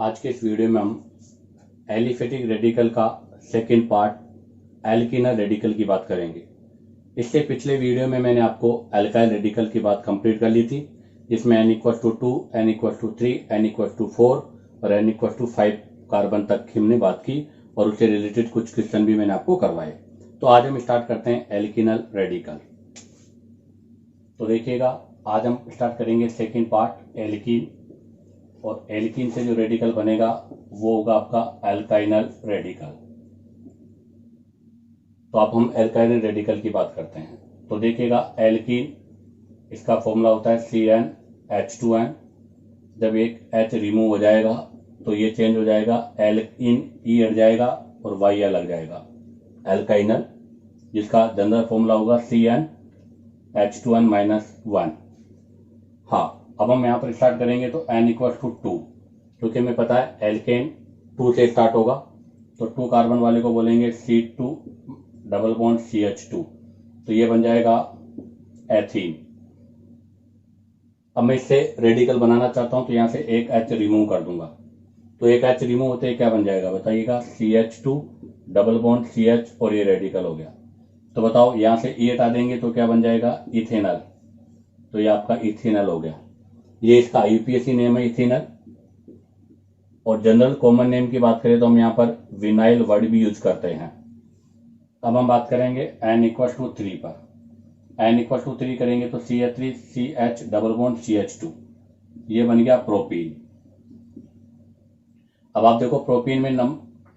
आज के इस वीडियो में हम एलिफेटिक रेडिकल का सेकंड पार्ट एल्किनल रेडिकल की बात करेंगे। इससे पिछले वीडियो में मैंने आपको एल्काइल रेडिकल की बात कंप्लीट कर ली थी, जिसमें n=2, n=3, n=4 और n=5 कार्बन तक हमने बात की और उससे रिलेटेड कुछ क्वेश्चन भी मैंने आपको करवाए। तो आज हम स्टार्ट करते हैं एल्किनल रेडिकल। तो देखिएगा, आज हम स्टार्ट करेंगे सेकंड पार्ट एल्कीन, और एल्कीन से जो रेडिकल बनेगा वो होगा आपका एल्काइनल रेडिकल। तो अब हम एल्काइनल रेडिकल की बात करते हैं। तो देखिएगा, एल्कीन इसका फॉर्मूला होता है CnH2n। जब एक H रिमूव हो जाएगा तो ये चेंज हो जाएगा, एल्कीन E हट जाएगा और Y लग जाएगा एल्काइनल, जिसका जनरल फॉर्मूला होगा CnH2n-1। हाँ, अब हम यहाँ पर स्टार्ट करेंगे तो n=2, क्योंकि हमें पता है एल्केन 2 से स्टार्ट होगा, तो 2 कार्बन वाले को बोलेंगे C2 डबल बॉन्ड CH2, तो ये बन जाएगा एथीन। अब मैं इससे रेडिकल बनाना चाहता हूं तो यहाँ से एक H रिमूव कर दूंगा, तो एक H रिमूव होते ही क्या बन जाएगा बताइएगा, CH2 डबल बॉन्ड CH, और ये रेडिकल हो गया। तो बताओ, यहाँ से E हटा देंगे तो क्या बन जाएगा, इथेनल, तो ये आपका इथेनल हो गया। ये इसका IUPAC नेम है इथेनल। और जनरल कॉमन नेम की बात करें तो हम यहाँ पर विनाइल वर्ड भी यूज करते हैं। अब हम बात करेंगे n=3 पर। n=3 करेंगे तो CH3CH डबल बॉन्ड CH2, ये बन गया प्रोपीन। अब आप देखो, प्रोपीन में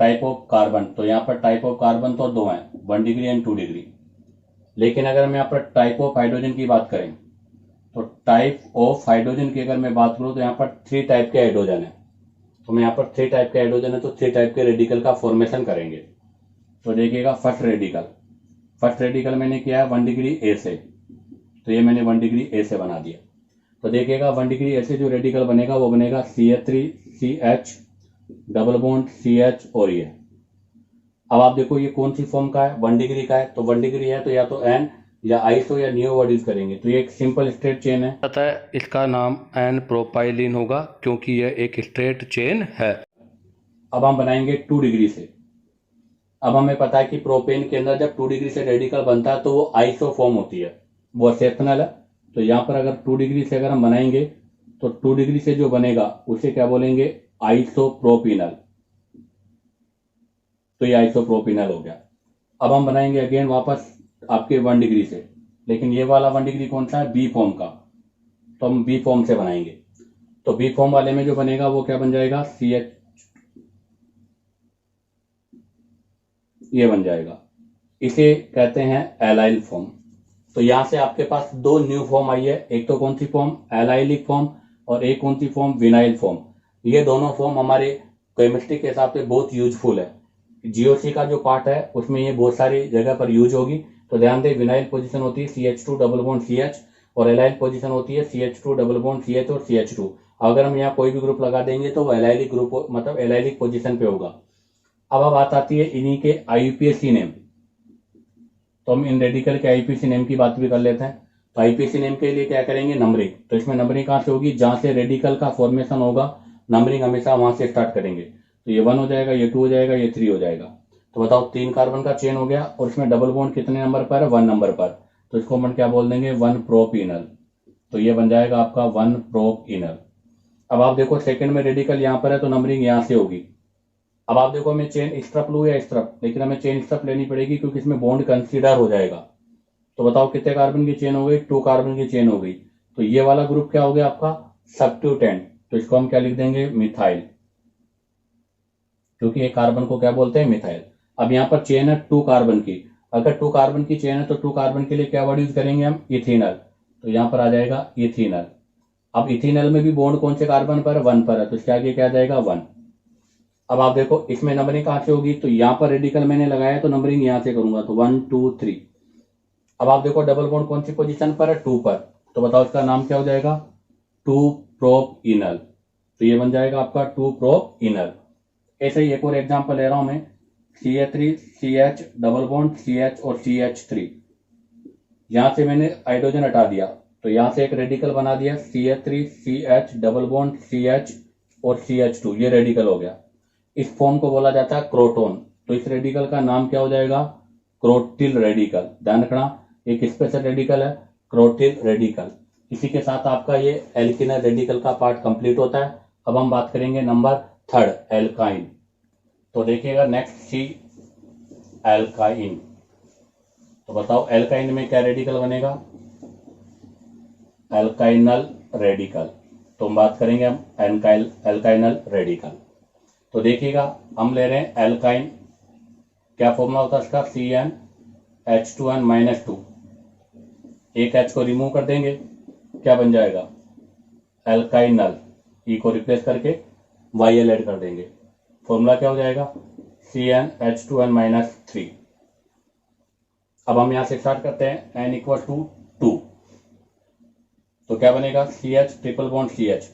टाइप ऑफ कार्बन, तो यहाँ पर टाइप ऑफ कार्बन तो 2 हैं, 1 डिग्री एंड 2 डिग्री। लेकिन अगर हम यहाँ पर टाइप ऑफ हाइड्रोजन की बात करें तो टाइप ऑफ हाइड्रोजन की अगर मैं बात करूं तो यहाँ पर 3 टाइप के हाइड्रोजन है। तो मैं यहाँ पर 3 टाइप के हाइड्रोजन है, तो 3 टाइप के रेडिकल का फॉर्मेशन करेंगे। तो देखिएगा, फर्स्ट रेडिकल मैंने किया है 1 डिग्री ए से, तो ये मैंने 1 डिग्री ए से बना दिया। तो देखिएगा, 1 डिग्री ए से जो रेडिकल बनेगा वो बनेगा CH3CH डबल बॉन्ड CH, और ये अब आप देखो ये कौन सी फॉर्म का है, 1 डिग्री का है। तो 1 डिग्री है तो या तो N या आइसो या नियो वर्ड यूज करेंगे। तो ये एक सिंपल स्ट्रेट चेन है, पता है इसका नाम एन प्रोपाइलिन होगा, क्योंकि यह एक स्ट्रेट चेन है। अब हम बनाएंगे 2 डिग्री से। अब हमें पता है कि प्रोपेन के अंदर जब 2 डिग्री से रेडिकल बनता है तो वो आइसो फॉर्म होती है, वो एक्सेप्शनल है। तो यहाँ पर अगर 2 डिग्री से अगर हम बनाएंगे तो 2 डिग्री से जो बनेगा उसे क्या बोलेंगे, आइसोप्रोपिनल। तो ये आइसोप्रोपिनल हो गया। अब हम बनाएंगे अगेन वापस आपके 1 डिग्री से, लेकिन ये वाला 1 डिग्री कौन सा है, बी फॉर्म का, तो हम बी फॉर्म से बनाएंगे। तो बी फॉर्म वाले में जो बनेगा वो क्या बन जाएगा, CH, ये बन जाएगा। इसे कहते हैं एलाइल फॉर्म। तो यहां से आपके पास 2 न्यू फॉर्म आई है, एक तो कौन सी फॉर्म, एलाइलिक फॉर्म, और एक कौन सी फॉर्म, विनाइल फॉर्म। ये दोनों फॉर्म हमारे केमिस्ट्री के हिसाब से बहुत यूजफुल है। GOC का जो पार्ट है उसमें ये बहुत सारी जगह पर यूज होगी। तो ध्यान दें, विनाइल पोजीशन होती है CH2 डबल बॉन्ड CH, और एलाइल पोजीशन होती है CH2 डबल बॉन्ड CH और CH2। अगर हम यहाँ कोई भी ग्रुप लगा देंगे तो वो एलाइलिक ग्रुप, मतलब एलाइलिक पोजीशन पे होगा। अब बात आती है इन्हीं के IUPAC नेम। तो हम इन रेडिकल के IUPAC नेम की बात भी कर लेते हैं। तो IUPAC नेम के लिए क्या करेंगे, नंबरिंग। तो इसमें नंबरिंग कहाँ से होगी, जहां से रेडिकल का फॉर्मेशन होगा, नंबरिंग हमेशा वहां से स्टार्ट करेंगे। तो ये 1 हो जाएगा, ये 2 हो जाएगा, ये 3 हो जाएगा। तो बताओ, 3 कार्बन का चेन हो गया, और इसमें डबल बॉन्ड कितने नंबर पर है, 1 नंबर पर। तो इसको हम क्या बोल देंगे, 1 प्रोपिनल। तो ये बन जाएगा आपका 1 प्रोपिनल। अब आप देखो, सेकंड में रेडिकल यहाँ पर है तो नंबरिंग यहाँ से होगी। अब आप देखो, हमें चेन इस तरफ लूँ या इस तरफ, लेकिन हमें चेन इस तरफ लेनी पड़ेगी क्योंकि इसमें बॉन्ड कंसीडर हो जाएगा। तो बताओ कितने कार्बन की चेन हो गई, 2 कार्बन की चेन हो गई। तो ये वाला ग्रुप क्या हो गया आपका, सब्स्टिट्यूटेंट। तो इसको हम क्या लिख देंगे, मिथाइल, क्योंकि एक कार्बन को क्या बोलते हैं, मिथाइल। अब यहाँ पर चेन है 2 कार्बन की, अगर 2 कार्बन की चेन है तो 2 कार्बन के लिए क्या वर्ड यूज करेंगे हम, इथेनल। तो यहाँ पर आ जाएगा इथेनल। अब इथेनल में भी बॉन्ड कौन से कार्बन पर है, 1 पर है, तो इसके आगे क्या जाएगा, 1। अब आप देखो, इसमें नंबरिंग कहाँ से होगी, तो यहाँ पर रेडिकल मैंने लगाया तो नंबरिंग यहाँ से करूंगा, तो 1 2 3। अब आप देखो, डबल बॉन्ड कौन सी पोजीशन पर है, 2 पर। तो बताओ इसका नाम क्या हो जाएगा, 2 प्रोपिनल। तो ये बन जाएगा आपका 2 प्रोपिनल। ऐसे ही एक और एग्जांपल ले रहा हूं मैं, CH3CH डबल बॉन्ड CH और CH3। यहां से मैंने हाइड्रोजन हटा दिया, तो यहां से एक रेडिकल बना दिया, CH3CH डबल बॉन्ड CH और CH2, ये रेडिकल हो गया। इस फॉर्म को बोला जाता है क्रोटोन। तो इस रेडिकल का नाम क्या हो जाएगा? क्रोटिल रेडिकल। ध्यान रखना, एक स्पेशल रेडिकल है क्रोटिल रेडिकल। इसी के साथ आपका ये एल्किनल रेडिकल का पार्ट कंप्लीट होता है। अब हम बात करेंगे नंबर 3 एल्काइन। तो देखिएगा नेक्स्ट सी एल्काइन। तो बताओ एल्काइन में क्या रेडिकल बनेगा? एल्काइनल रेडिकल। तो हम बात करेंगे हम एल्काइनल रेडिकल। तो देखिएगा हम ले रहे हैं एल्काइन, क्या फॉर्मूला होता है इसका? CnH2n-2। एक H को रिमूव कर देंगे, क्या बन जाएगा? एल्काइनल। ई को रिप्लेस करके YL ऐड कर देंगे, फॉर्मूला क्या हो जाएगा? CnH2n-3। अब हम यहां से स्टार्ट करते हैं n = 2। तो क्या बनेगा? CH ट्रिपल बॉन्ड CH,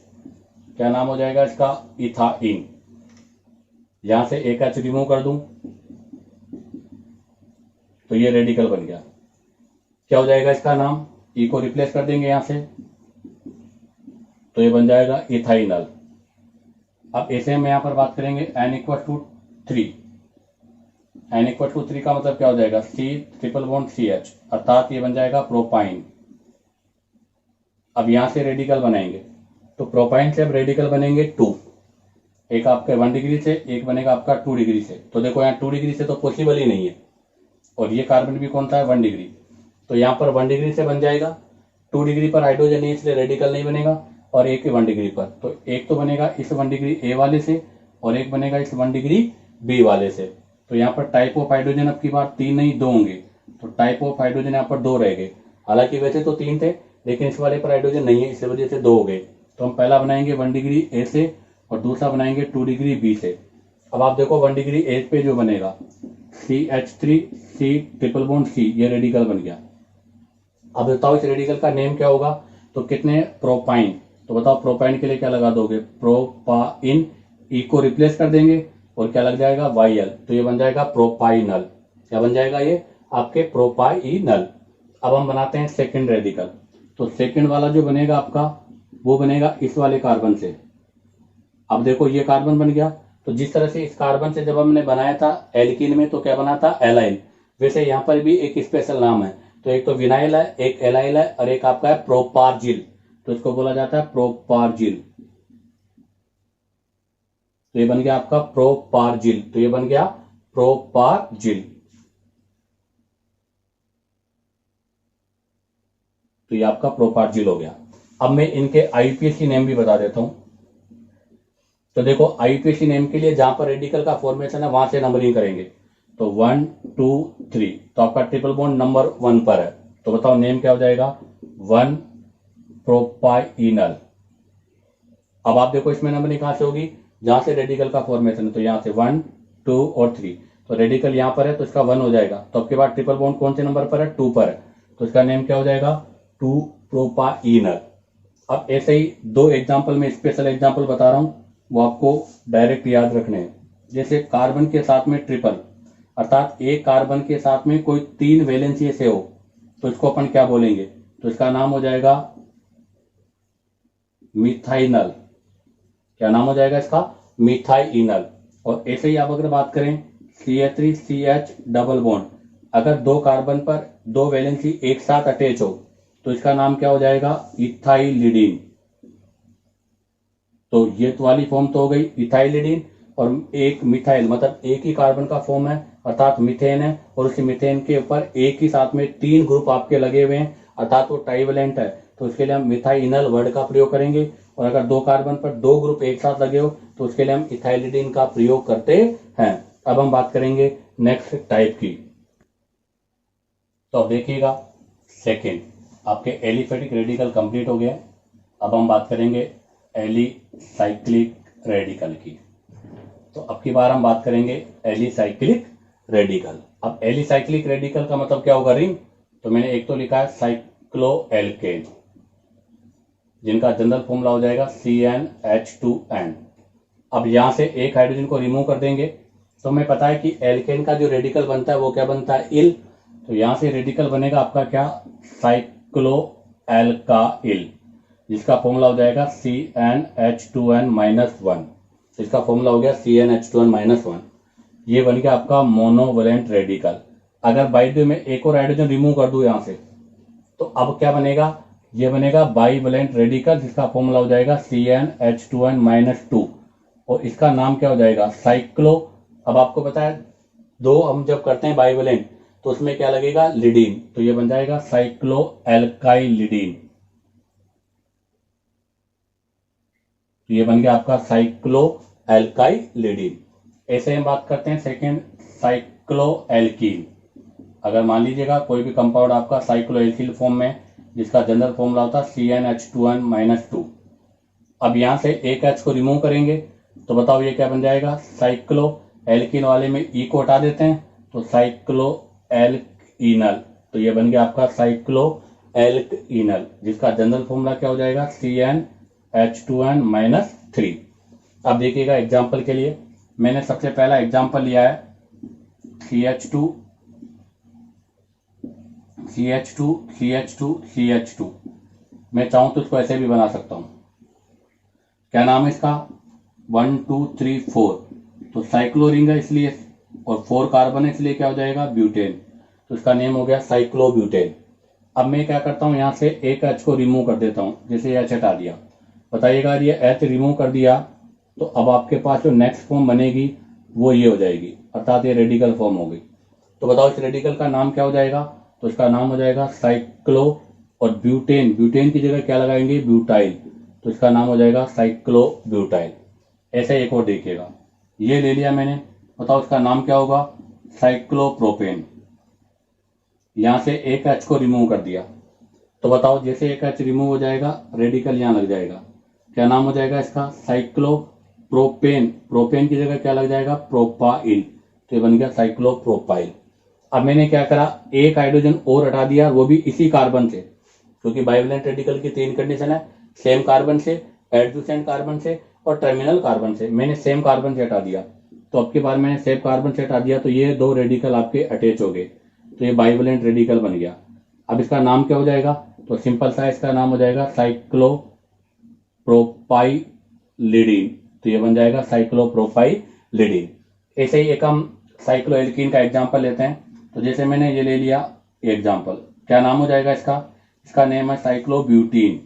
क्या नाम हो जाएगा इसका? इथाइन। यहां से एक H रिमूव कर दूं तो ये रेडिकल बन गया, क्या हो जाएगा इसका नाम? ई को रिप्लेस कर देंगे यहां से, तो ये बन जाएगा इथाइनल। अब ऐसे हम यहां पर बात करेंगे n = 3। n = 3 का मतलब क्या हो जाएगा? C ट्रिपल बॉन्ड CH, अर्थात ये बन जाएगा प्रोपाइन। अब यहां से रेडिकल बनाएंगे, तो प्रोपाइन से अब रेडिकल बनेंगे 2। एक आपके 1 डिग्री से, एक बनेगा आपका 2 डिग्री से। तो देखो यहाँ 2 डिग्री से तो पॉसिबल ही नहीं है, और ये कार्बन भी कौन सा है? 1 डिग्री। तो यहाँ पर 1 डिग्री से बन जाएगा। 2 डिग्री पर हाइड्रोजन नहीं, इसलिए रेडिकल नहीं बनेगा। और एक 1 डिग्री पर, तो एक तो बनेगा इस 1 डिग्री ए वाले से, और एक बनेगा इस 1 डिग्री बी वाले से। तो यहाँ पर टाइप ऑफ हाइड्रोजन अब की बार 3 नहीं 2 होंगे, तो टाइप ऑफ हाइड्रोजन यहाँ पर 2 रह गए। हालांकि वैसे तो 3 थे, लेकिन इस वाले पर हाइड्रोजन नहीं है, इस वजह से 2 हो गए। तो हम पहला बनाएंगे 1 डिग्री ए से, और दूसरा बनाएंगे 2 डिग्री बी से। अब आप देखो 1 डिग्री ए पे जो बनेगा CH3 C triple bond C, ये रेडिकल बन गया। अब बताओ इस रेडिकल का नेम क्या होगा? तो कितने? प्रोपाइन। तो बताओ प्रोपाइन के लिए क्या लगा दोगे? प्रोपाइन। ई को रिप्लेस कर देंगे और क्या लग जाएगा? YL। तो ये बन जाएगा प्रोपाइनल। क्या बन जाएगा? ये आपके प्रोपाइनल। अब हम बनाते हैं सेकंड रेडिकल। तो सेकंड वाला जो बनेगा आपका, वो बनेगा इस वाले कार्बन से। अब देखो ये कार्बन बन गया। तो जिस तरह से इस कार्बन से जब हमने बनाया था एल्कीन में, तो क्या बना था? एलाइन। वैसे यहाँ पर भी एक स्पेशल नाम है। तो एक तो विनाइल है, एक एलाइल है, और एक आपका है प्रोपार्जिल। तो इसको बोला जाता है प्रोपार्जिल। तो ये बन गया आपका प्रोपार्जिल। तो ये बन गया प्रोपार्जिल। तो ये आपका प्रोपार्जिल हो गया। अब मैं इनके IUPAC नेम भी बता देता हूं। तो देखो IUPAC नेम के लिए जहां पर रेडिकल का फॉर्मेशन है वहां से नंबरिंग करेंगे। तो 1 2 3, तो आपका ट्रिपल बॉन्ड नंबर 1 पर है। तो बताओ नेम क्या हो जाएगा? 1 प्रोपाइनल। अब आप देखो इसमें नंबरिंग कहां से होगी? जहां से रेडिकल का फॉर्मेशन है। तो यहां से 1 2 और 3, तो रेडिकल यहां पर है तो इसका 1 हो जाएगा। तो आपके बाद ट्रिपल बॉन्ड कौन से नंबर पर है? 2 पर है, तो इसका नेम क्या हो जाएगा? 2 प्रोपाइनल। अब ऐसे ही 2 एग्जाम्पल में स्पेशल एग्जाम्पल बता रहा हूं, वो आपको डायरेक्ट याद रखने हैं। जैसे कार्बन के साथ में ट्रिपल, अर्थात एक कार्बन के साथ में कोई 3 वैलेंसी से हो, तो इसको अपन क्या बोलेंगे? तो इसका नाम हो जाएगा मिथाइनल। क्या नाम हो जाएगा इसका? मिथाइनल। और ऐसे ही आप अगर बात करें CH3 CH डबल बॉन्ड, अगर 2 कार्बन पर 2 वैलेंसी एक साथ अटैच हो, तो इसका नाम क्या हो जाएगा? इथाइलिडीन। तो ये तो वाली फॉर्म तो हो गई इथाइलिडीन। और एक मिथाइल, मतलब एक ही कार्बन का फॉर्म है, अर्थात मीथेन है, और उसी मीथेन के ऊपर एक ही साथ में 3 ग्रुप आपके लगे हुए हैं, अर्थात वो ट्राइवेलेंट है। तो उसके लिए हम मिथाइनल वर्ड का प्रयोग करेंगे। और अगर 2 कार्बन पर 2 ग्रुप एक साथ लगे हो, तो उसके लिए हम इथाइलिडीन का प्रयोग करते हैं। अब हम बात करेंगे नेक्स्ट टाइप की। तो अब देखिएगा सेकेंड, आपके एलिफेटिक रेडिकल कंप्लीट हो गया। अब हम बात करेंगे एलिसाइक्लिक रेडिकल की। तो अब की बार हम बात करेंगे एलिसाइक्लिक रेडिकल। अब एलिसाइक्लिक रेडिकल का मतलब क्या होगा? रिंग। तो मैंने एक तो लिखा है साइक्लोएल्केन, जिनका जनरल फॉर्मूला हो जाएगा CnH2n। अब यहां से एक हाइड्रोजन को रिमूव कर देंगे, तो हमें पता है कि एल्केन का जो रेडिकल बनता है वो क्या बनता है? इल। तो यहां से रेडिकल बनेगा आपका क्या? साइक्लोएल्काइल। जिसका फॉर्मूला हो जाएगा CnH2n-1। इसका फॉर्मूला हो गया CnH2n-1। ये बन गया आपका मोनोवैलेंट रेडिकल। अगर बाई द वे में एक और हाइड्रोजन रिमूव कर दूं यहां से, तो अब क्या बनेगा, ये बनेगा बाईवैलेंट रेडिकल, जिसका फॉर्मूला हो जाएगा CnH2n-2 और इसका नाम क्या हो जाएगा, साइक्लो। अब आपको पता है दो हम जब करते हैं बाईवैलेंट तो उसमें क्या लगेगा, लिडीन, तो ये बन जाएगा साइक्लो एल्काइल लिडीन। तो ये बन गया आपका साइक्लो एल्काइल लिडीन। ऐसे हम बात करते हैं सेकेंड, साइक्लो एल्कीन। अगर मान लीजिएगा कोई भी कंपाउंड आपका साइक्लो एल्कीन फॉर्म में, जिसका जनरल फॉर्मूला होता है CnH2n-2। अब यहां से एक H को रिमूव करेंगे तो बताओ ये क्या बन जाएगा, साइक्लो एल्कीन वाले में E को हटा देते हैं तो साइक्लो एल्कीनल। तो ये बन गया आपका साइक्लो एल्कीनल, जिसका जनरल फॉर्मूला क्या हो जाएगा, CnH2n-3। अब देखिएगा एग्जाम्पल के लिए, मैंने सबसे पहला एग्जाम्पल लिया है CH2 CH2 CH2 CH2। मैं चाहूं तो इसको ऐसे भी बना सकता हूं। क्या नाम है इसका, 1 2 3 4। तो साइक्लो रिंग है इसलिए, और 4 कार्बन है इसलिए क्या हो जाएगा, ब्यूटेन। तो इसका नेम हो गया साइक्लोब्यूटेन। अब मैं क्या करता हूं, यहां से एक H को रिमूव कर देता हूं, जैसे H हटा दिया। बताइएगा ये H रिमूव कर दिया तो अब आपके पास जो नेक्स्ट फॉर्म बनेगी वो ये हो जाएगी, अर्थात ये रेडिकल फॉर्म होगी। तो बताओ इस रेडिकल का नाम क्या हो जाएगा, तो इसका नाम हो जाएगा साइक्लो, और ब्यूटेन, ब्यूटेन की जगह क्या लगाएंगे, ब्यूटाइल, तो इसका नाम हो जाएगा साइक्लो ब्यूटाइल। ऐसे एक और देखिएगा, ये ले लिया मैंने, बताओ इसका नाम क्या होगा, साइक्लोप्रोपेन। यहां से एक H को रिमूव कर दिया तो बताओ जैसे एक H रिमूव हो जाएगा रेडिकल यहां लग जाएगा, क्या नाम हो जाएगा इसका, साइक्लोप्रोपेन। प्रोपेन की जगह क्या लग जाएगा, प्रोपाइल, तो ये बन गया साइक्लोप्रोपाइल। अब मैंने क्या करा, एक हाइड्रोजन और हटा दिया, वो भी इसी कार्बन से, क्योंकि बाइवैलेंट रेडिकल की 3 कंडीशन है, सेम कार्बन से, एडजेसेंट कार्बन से और टर्मिनल कार्बन से। मैंने सेम कार्बन से हटा दिया, तो अब की बार मैंने सेम कार्बन से हटा दिया तो ये 2 रेडिकल आपके अटैच हो गए, तो ये बाइवैलेंट रेडिकल बन गया। अब इसका नाम क्या हो जाएगा, तो सिंपल सा इसका नाम हो जाएगा साइक्लोप्रोपाइलिडीन, तो ये बन जाएगा साइक्लोप्रोपाइलिडीन। ऐसे ही एक हम साइक्लोएल्कीन का एग्जांपल लेते हैं। तो जैसे मैंने ये ले लिया एग्जांपल, क्या नाम हो जाएगा इसका, इसका नेम है साइक्लोब्यूटीन।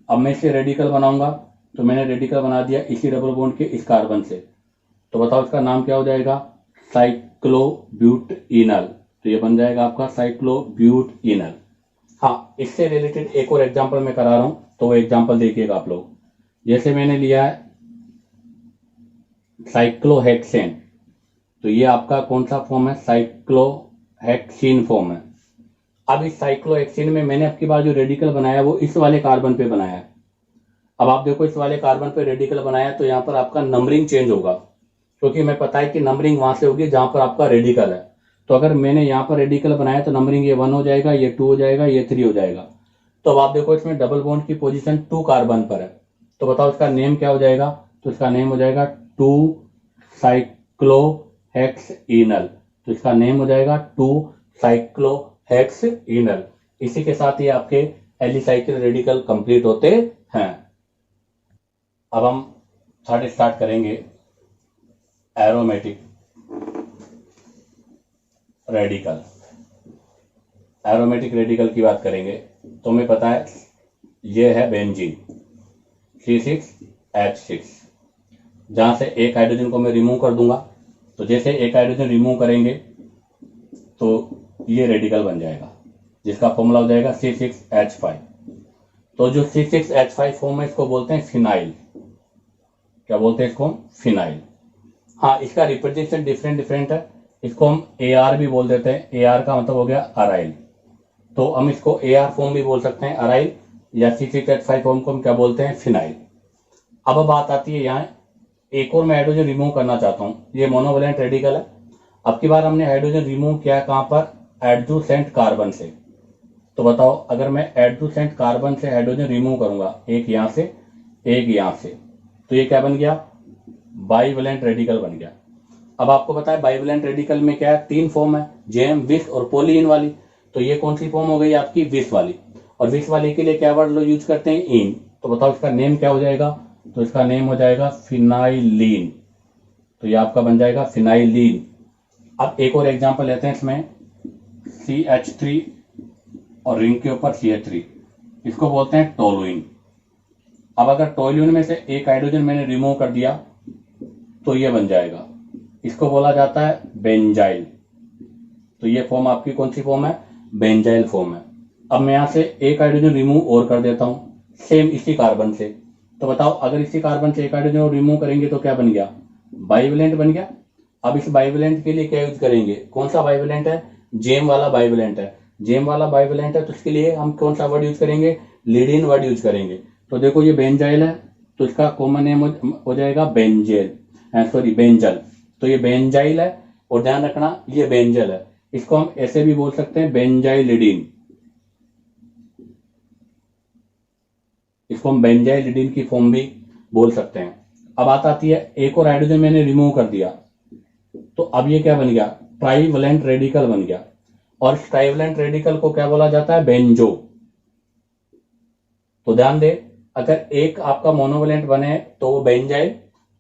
अब मैं इसे रेडिकल बनाऊंगा, तो मैंने रेडिकल बना दिया इसी डबल बॉन्ड के इस कार्बन से, तो बताओ इसका नाम क्या हो जाएगा, साइक्लोब्यूटइनल, तो ये बन जाएगा आपका साइक्लोब्यूटइनल। हाँ, इससे रिलेटेड एक और एग्जांपल मैं करा रहा हूं, तो वो एग्जांपल देखिएगा आप लोग। जैसे मैंने लिया है साइक्लोहेक्सेन, तो ये आपका कौन सा फॉर्म है, साइक्लोहेक्सीन फॉर्म है। अब इस साइक्लोहेक्सीन में मैंने अब की बार जो रेडिकल बनाया वो इस वाले कार्बन पे बनाया है। अब आप देखो इस वाले कार्बन पे रेडिकल बनाया तो यहाँ पर आपका नंबरिंग चेंज होगा, क्योंकि मैं पता है कि नंबरिंग वहां से होगी जहां पर आपका रेडिकल है। तो अगर मैंने यहाँ पर रेडिकल बनाया तो नंबरिंग ये 1 हो जाएगा, ये 2 हो जाएगा, ये 3 हो जाएगा। तो अब आप देखो इसमें डबल बॉन्ड की पोजीशन 2 कार्बन पर है, तो बताओ इसका नेम क्या हो जाएगा, तो इसका नेम हो जाएगा 2 साइक्लोहेक्सइनल, तो इसका नेम हो जाएगा 2 साइक्लोहेक्सइनल। इसी के साथ ही आपके एलिसाइकिल रेडिकल कंप्लीट होते हैं। अब हम थर्ड स्टार्ट करेंगे, एरोमेटिक रेडिकल। एरोमेटिक रेडिकल की बात करेंगे तो हमें पता है ये है बेंजीन C6H6। जहां से एक हाइड्रोजन को मैं रिमूव कर दूंगा, तो जैसे एक हाइड्रोजन रिमूव करेंगे तो ये रेडिकल बन जाएगा, जिसका फॉर्मूला हो जाएगा C6H5। तो जो C6H5 फॉर्म है इसको बोलते हैं फिनाइल। क्या बोलते हैं इसको, फिनाइल। हाँ, इसका रिप्रेजेंटेशन डिफरेंट है, इसको हम AR भी बोल देते हैं। AR का मतलब हो गया अराइल, तो हम इसको AR फॉर्म भी बोल सकते हैं, अराइल, या C6H5 फॉर्म को हम क्या बोलते हैं, फिनाइल। अब बात आती है यहाँ एक और मैं हाइड्रोजन रिमूव करना चाहता हूँ, ये मोनोवैलेंट रेडिकल है। अब की बार हमने हाइड्रोजन रिमूव किया कहां पर, एडजेसेंट कार्बन से। तो बताओ अगर मैं एडजेसेंट कार्बन से हाइड्रोजन रिमूव करूंगा, एक यहां से एक यहां से, तो ये क्या बन गया, बाईवैलेंट रेडिकल बन गया। अब आपको पता है बाईवैलेंट रेडिकल में क्या है, 3 फॉर्म है, जेम, विस और पॉलीइन वाली। तो ये कौन सी फॉर्म हो गई आपकी, विस वाली। और 20 वाले के लिए क्या वर्ड यूज करते हैं, इन। तो बताओ इसका नेम क्या हो जाएगा, तो इसका नेम हो जाएगा फिनाइलीन। तो ये आपका बन जाएगा फिनाइलीन। अब एक और एग्जांपल लेते हैं इसमें, CH3 और रिंग के ऊपर CH3, इसको बोलते हैं टोलुइन। अब अगर टोलुइन में से एक हाइड्रोजन मैंने रिमूव कर दिया तो ये बन जाएगा, इसको बोला जाता है बेंजाइल। तो ये फॉर्म आपकी कौन सी फॉर्म है, बेंजाइल फॉर्म है। अब मैं यहां से एक हाइड्रोजन रिमूव और कर देता हूं सेम इसी कार्बन से। तो बताओ अगर इसी कार्बन से एक हाइड्रोजन रिमूव करेंगे तो क्या बन गया, बाइवेलेंट बन गया। अब इस बाइवेलेंट के लिए क्या यूज करेंगे, कौन सा बाइवेलेंट है, जेम वाला बाइवेलेंट है। जेम वाला बाइवेलेंट है तो इसके लिए हम कौन सा वर्ड यूज करेंगे, लीडिन वर्ड यूज करेंगे। तो देखो ये बेंजाइल है तो इसका कॉमन नेम हो जाएगा बेंजेल, सॉरी बेंजल। तो ये बेंजाइल है और ध्यान रखना ये बेंजल है, इसको हम ऐसे भी बोल सकते हैं बेंजाइलिडीन, इसको हम बेंजाइलिडीन की फॉर्म भी बोल सकते हैं। अब बात आती है एक और हाइड्रोजन मैंने रिमूव कर दिया तो अब ये क्या बन गया, ट्राइवलेंट रेडिकल बन गया। और ट्राइवलेंट रेडिकल को क्या बोला जाता है, बेंजो। तो ध्यान दे, अगर एक आपका मोनोवेलेंट बने तो वो बेंजाइल,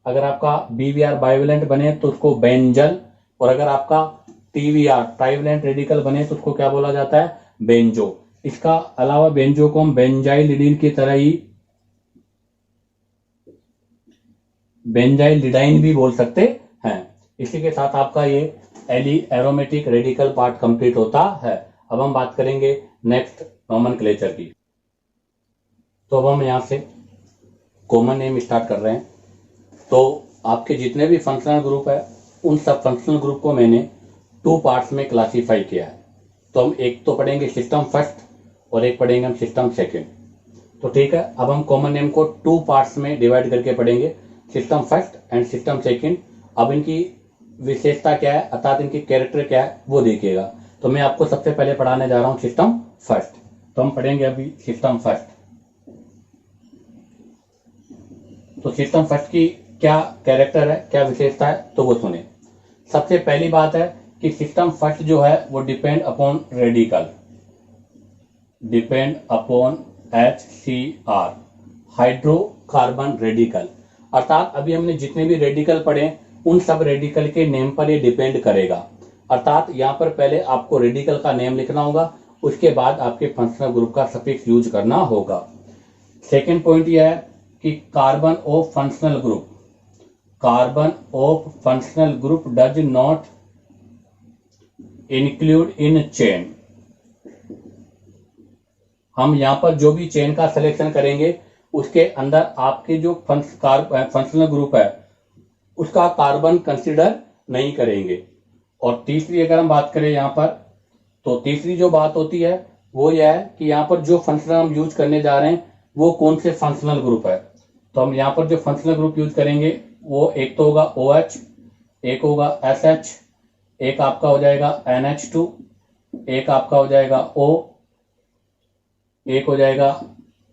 अगर आपका BBr बाइवेलेंट बने तो उसको बेंजल, और अगर आपका TVR ट्राइवलेंट रेडिकल बने तो उसको क्या बोला जाता है, बेंजो। इसका अलावा बेंजो को हम बेंजाइलिडीन की तरह ही बेंजाइलिडाइन भी बोल सकते हैं। इसी के साथ आपका ये एरोमेटिक रेडिकल पार्ट कंप्लीट होता है। अब हम बात करेंगे नेक्स्ट नोमेनक्लेचर की। तो अब हम यहां से कॉमन नेम स्टार्ट कर रहे हैं। तो आपके जितने भी फंक्शनल ग्रुप है उन सब फंक्शनल ग्रुप को मैंने 2 पार्ट्स में क्लासीफाई किया है। तो हम एक तो पढ़ेंगे सिस्टम फर्स्ट और एक पढ़ेंगे हम सिस्टम सेकेंड। तो ठीक है, अब हम कॉमन नेम को 2 पार्ट्स में डिवाइड करके पढ़ेंगे, system first and system second. अब इनकी विशेषता क्या है अर्थात इनकी कैरेक्टर क्या है वो देखिएगा। तो मैं आपको सबसे पहले पढ़ाने जा रहा हूं सिस्टम फर्स्ट। तो हम पढ़ेंगे अभी सिस्टम फर्स्ट। तो सिस्टम फर्स्ट की क्या कैरेक्टर है, क्या विशेषता है, तो वो सुने। सबसे पहली बात है कि सिस्टम फर्स्ट जो है वो depend upon radical, depend upon HCr hydrocarbon radical. अर्थात अभी हमने जितने भी रेडिकल पढ़े उन सब रेडिकल के नेम पर ये डिपेंड करेगा। अर्थात यहाँ पर पहले आपको रेडिकल का नेम लिखना होगा, उसके बाद आपके फंक्शनल ग्रुप का सफिक्स यूज करना होगा। सेकेंड पॉइंट यह है कि carbon of functional group, carbon of functional group does not include in chain. हम यहां पर जो भी चेन का सिलेक्शन करेंगे उसके अंदर आपके जो फंक्शनल ग्रुप है उसका कार्बन कंसीडर नहीं करेंगे। और तीसरी अगर हम बात करें यहां पर, तो तीसरी जो बात होती है वो यह है कि यहां पर जो फंक्शनल हम यूज करने जा रहे हैं वो कौन से फंक्शनल ग्रुप है। तो हम यहाँ पर जो फंक्शनल ग्रुप यूज करेंगे वो एक तो होगा OH, एक होगा SH, एक आपका हो जाएगा NH2, एक आपका हो जाएगा O, एक हो जाएगा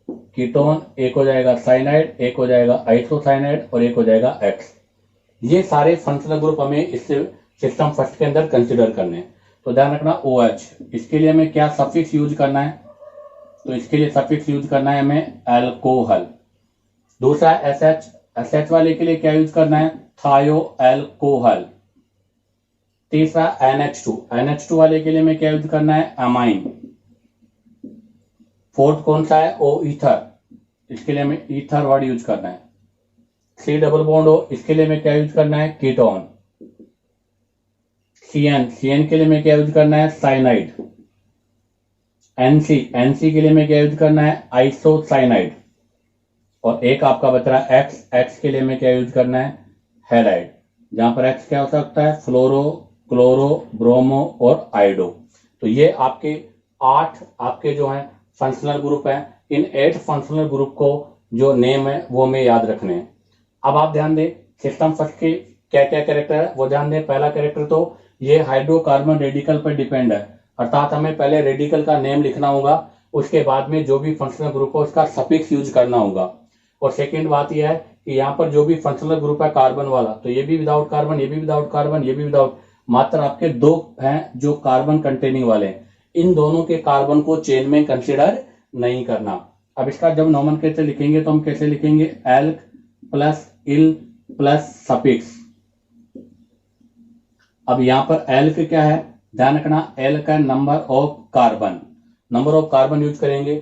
कीटोन, एक हो जाएगा साइनाइड, एक हो जाएगा आइसोसाइनाइड और एक हो जाएगा X। ये सारे फंक्शनल ग्रुप हमें इस सिस्टम फर्स्ट के अंदर कंसिडर करने हैं। तो ध्यान रखना OH, इसके लिए हमें क्या सफिक्स यूज करना है, तो इसके लिए सफिक्स यूज करना है हमें अल्कोहल। दूसरा SH वाले के लिए क्या यूज करना है, थायो अल्कोहल। तीसरा NH2 वाले के लिए हमें क्या यूज करना है, अमाइन। फोर्थ कौन सा है, O ईथर, इसके लिए हमें ईथर वर्ड यूज करना है। C डबल बॉन्ड O, इसके लिए हमें क्या यूज करना है, कीटोन। CN के लिए हमें क्या यूज करना है, साइनाइड। NC के लिए हमें क्या यूज करना है, आइसोसाइनाइड। और एक आपका बच रहा है X के लिए हमें क्या यूज करना है, हैलाइड। जहां पर X क्या हो सकता है, फ्लोरो, क्लोरो, ब्रोमो और आइडो। तो ये आपके 8 आपके जो हैं फंक्शनल ग्रुप हैं। इन 8 फंक्शनल ग्रुप को जो नेम है वो हमें याद रखने हैं। अब आप ध्यान दें सिस्टम फर्स्ट के क्या क्या कैरेक्टर है वो ध्यान दें। पहला कैरेक्टर तो ये हाइड्रोकार्बन रेडिकल पर डिपेंड है, अर्थात हमें पहले रेडिकल का नेम लिखना होगा, उसके बाद में जो भी फंक्शनल ग्रुप हो उसका सफिक्स यूज करना होगा। और सेकेंड बात यह है कि यहाँ पर जो भी फंक्शनल ग्रुप है कार्बन वाला, तो ये भी विदाउट कार्बन, ये भी विदाउट कार्बन, ये भी विदाउट, मात्र आपके 2 हैं जो कार्बन कंटेनिंग वाले हैं। इन दोनों के कार्बन को चेन में कंसिडर नहीं करना। अब इसका जब नोमेनक्लेचर लिखेंगे तो हम कैसे लिखेंगे, एल्क प्लस इल प्लस सफिक्स। अब यहां पर एल्क क्या है, ध्यान रखना, एल का number of carbon, number of carbon use करेंगे,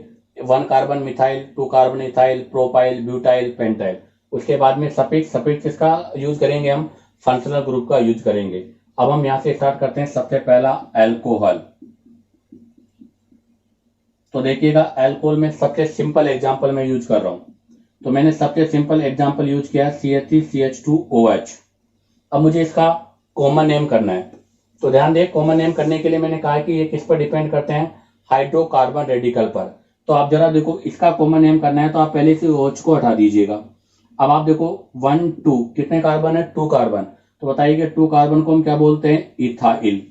1 carbon methyl, 2 carbon ethyl, propyl, butyl, pentyl. उसके बाद में सफिक्स, सफिक्स किसका यूज करेंगे, हम फंक्शनल ग्रुप का यूज करेंगे। अब हम यहां से स्टार्ट करते हैं, सबसे पहला अल्कोहल। तो देखिएगा अल्कोहल में सबसे सिंपल एग्जांपल मैं यूज कर रहा हूं, तो मैंने सबसे सिंपल एग्जांपल यूज किया CH3CH2OH। अब मुझे इसका कॉमन नेम करना है, तो ध्यान दें कॉमन नेम करने के लिए मैंने कहा कि ये किस पर डिपेंड करते हैं, हाइड्रोकार्बन रेडिकल पर। तो आप जरा देखो, इसका कॉमन नेम करना है तो आप पहले से OH को हटा दीजिएगा। अब आप देखो 1 2 कितने कार्बन है, 2 कार्बन, तो बताइए कि 2 कार्बन को हम क्या बोलते हैं, इथाइल।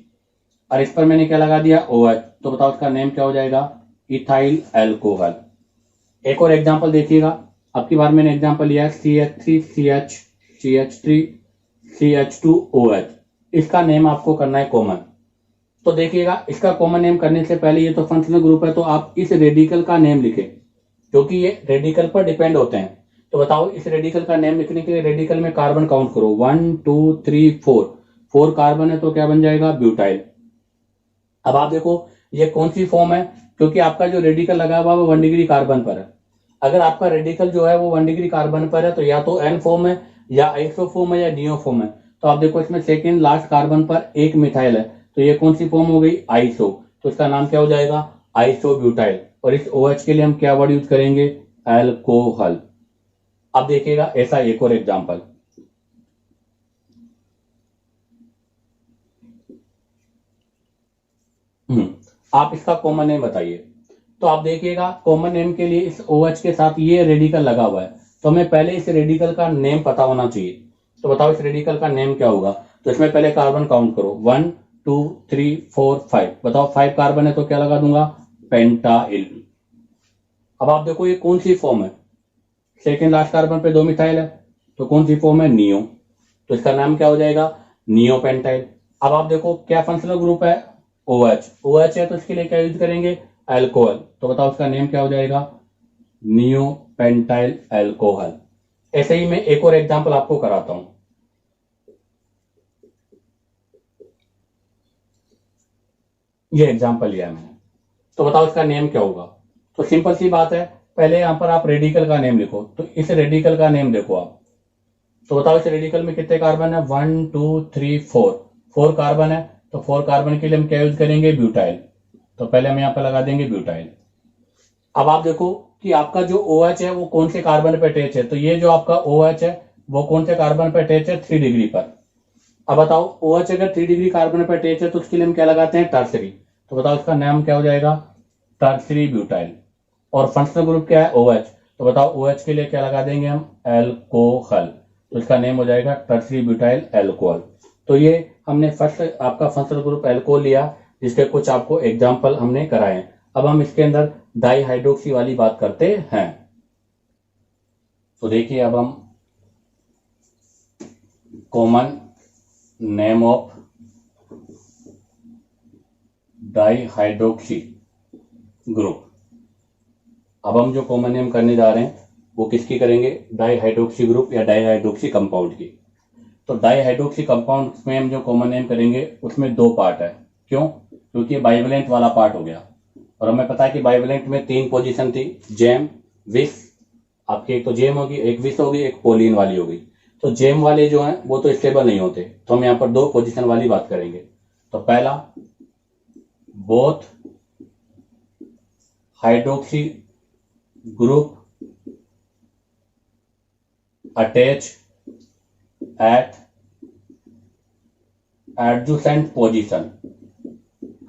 और इस पर मैंने क्या लगा दिया, OH, तो बताओ उसका नेम क्या हो जाएगा, इथाइल अल्कोहल। एक और एग्जांपल देखिएगा, अब की बार मैंने एग्जांपल लिया है CH3CH2OH। इसका नेम आपको करना है कॉमन। तो देखिएगा इसका कॉमन नेम करने से पहले, ये तो फंक्शनल ग्रुप है तो आप इस रेडिकल का नेम लिखें, क्योंकि ये रेडिकल पर डिपेंड होते हैं। तो बताओ इस रेडिकल का नेम लिखने के लिए रेडिकल में कार्बन काउंट करो, 1 2 3 4, 4 कार्बन है तो क्या बन जाएगा, ब्यूटाइल। अब आप देखो ये कौन सी फॉर्म है, क्योंकि आपका जो रेडिकल लगा हुआ है वो 1 डिग्री कार्बन पर है। अगर आपका रेडिकल जो है वो 1 डिग्री कार्बन पर है तो या तो एन फॉर्म है, या आइसो फॉर्म है, या नियो फॉर्म है। तो आप देखो इसमें सेकेंड लास्ट कार्बन पर एक मिथाइल है, तो ये कौन सी फॉर्म हो गई, आइसो। तो इसका नाम क्या हो जाएगा, आइसो ब्यूटाइल। और इस OH के लिए हम क्या वर्ड यूज करेंगे, अल्कोहल। अब देखिएगा ऐसा एक और एग्जांपल, आप इसका कॉमन नेम बताइए। तो आप देखिएगा कॉमन नेम के लिए इस OH के साथ ये रेडिकल लगा हुआ है, तो हमें पहले इस रेडिकल का नेम पता होना चाहिए। तो बताओ इस रेडिकल का नेम क्या होगा, तो इसमें पहले कार्बन काउंट करो, 1 2 3 4 5, बताओ 5 कार्बन है तो क्या लगा दूंगा, पेंटाइल। अब आप देखो ये कौन सी फॉर्म है, सेकेंड लास्ट कार्बन पे 2 मिथाइल है, तो कौन सी फॉर्म है, नियो। तो इसका नाम क्या हो जाएगा, नियो पेंटाइल। अब आप देखो क्या फंक्शनल ग्रुप है, OH, OH है तो इसके लिए क्या यूज करेंगे, अल्कोहल। तो बताओ उसका नेम क्या हो जाएगा, नियो पेंटाइल अल्कोहल। ऐसे ही मैं एक और एग्जांपल आपको कराता हूं, ये एग्जांपल लिया है मैंने, तो बताओ इसका नेम क्या होगा। तो सिंपल सी बात है, पहले यहां पर आप रेडिकल का नेम लिखो, तो इस रेडिकल का नेम देखो आप, तो बताओ इस रेडिकल में कितने कार्बन है, 1 2 3 4, 4 कार्बन है, तो 4 कार्बन के लिए हम क्या यूज करेंगे, ब्यूटाइल। तो पहले हम यहां पर लगा देंगे ब्यूटाइल। अब आप देखो कि आपका जो OH है वो कौन से कार्बन पे अटैच है, तो ये जो आपका OH है वो कौन से कार्बन पे अटैच है, 3 डिग्री पर। अब बताओ OH अगर 3 डिग्री कार्बन पे अटैच है तो उसके लिए हम क्या लगाते हैं, टर्सरी। तो बताओ इसका नाम क्या हो जाएगा, टर्सरी ब्यूटाइल। और फंक्शनल ग्रुप क्या है, OH, तो बताओ OH के लिए क्या लगा देंगे हम, एल्कोहल। तो इसका नेम हो जाएगा टर्सरी ब्यूटाइल एल्कोहल। तो ये हमने फर्स्ट आपका फंक्शनल ग्रुप एल्कोहल लिया, जिसके कुछ आपको एग्जाम्पल हमने कराए। अब हम इसके अंदर डाई हाइड्रोक्सी वाली बात करते हैं। तो देखिए अब हम common name of di hydroxy group, अब हम जो कॉमन नेम करने जा रहे हैं वो किसकी करेंगे, डाई हाइड्रोक्सी ग्रुप या डाई हाइड्रोक्सी कंपाउंड की। तो डाई हाइड्रोक्सी कंपाउंड में हम जो कॉमन नेम करेंगे उसमें 2 पार्ट है। क्यों, क्योंकि बाइवेलेंट वाला पार्ट हो गया, और हमें पता है कि बाइवेलेंट में 3 पोजीशन थी, जेम विस, आपकी एक तो जेम होगी, एक विस होगी, एक पोलिन वाली होगी। तो जेम वाले जो हैं वो तो स्टेबल नहीं होते, तो हम यहाँ पर 2 पोजीशन वाली बात करेंगे। तो पहला, both hydroxy group attach at adjacent position,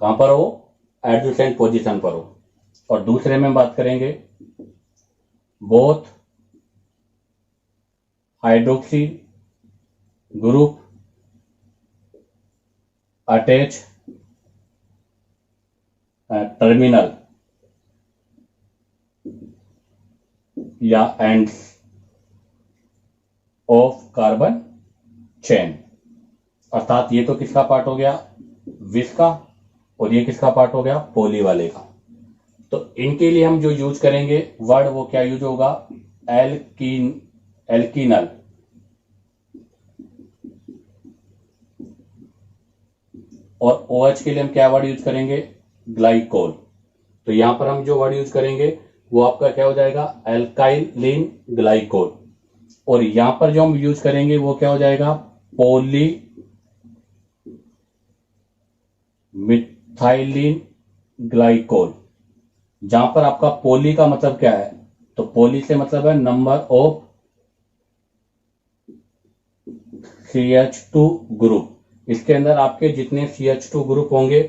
कहां पर हो, एडजुसेंट पोजीशन पर हो। और दूसरे में बात करेंगे, both hydroxy group attach terminal या एंड्स ऑफ कार्बन चेन। अर्थात ये तो किसका पार्ट हो गया, विस का, और ये किसका पार्ट हो गया, पोली वाले का। तो इनके लिए हम जो यूज करेंगे वर्ड वो क्या यूज होगा, एल्कीनल। और OH के लिए हम क्या वर्ड यूज करेंगे, ग्लाइकोल। तो यहां पर हम जो वर्ड यूज करेंगे वो आपका क्या हो जाएगा, एल्काइलिन ग्लाइकोल। और यहां पर जो हम यूज करेंगे वो क्या हो जाएगा, पोली मिथाइलिन ग्लाइकोल। जहां पर आपका पोली का मतलब क्या है, तो पोली से मतलब है नंबर ऑफ CH2 ग्रुप। इसके अंदर आपके जितने CH2 ग्रुप होंगे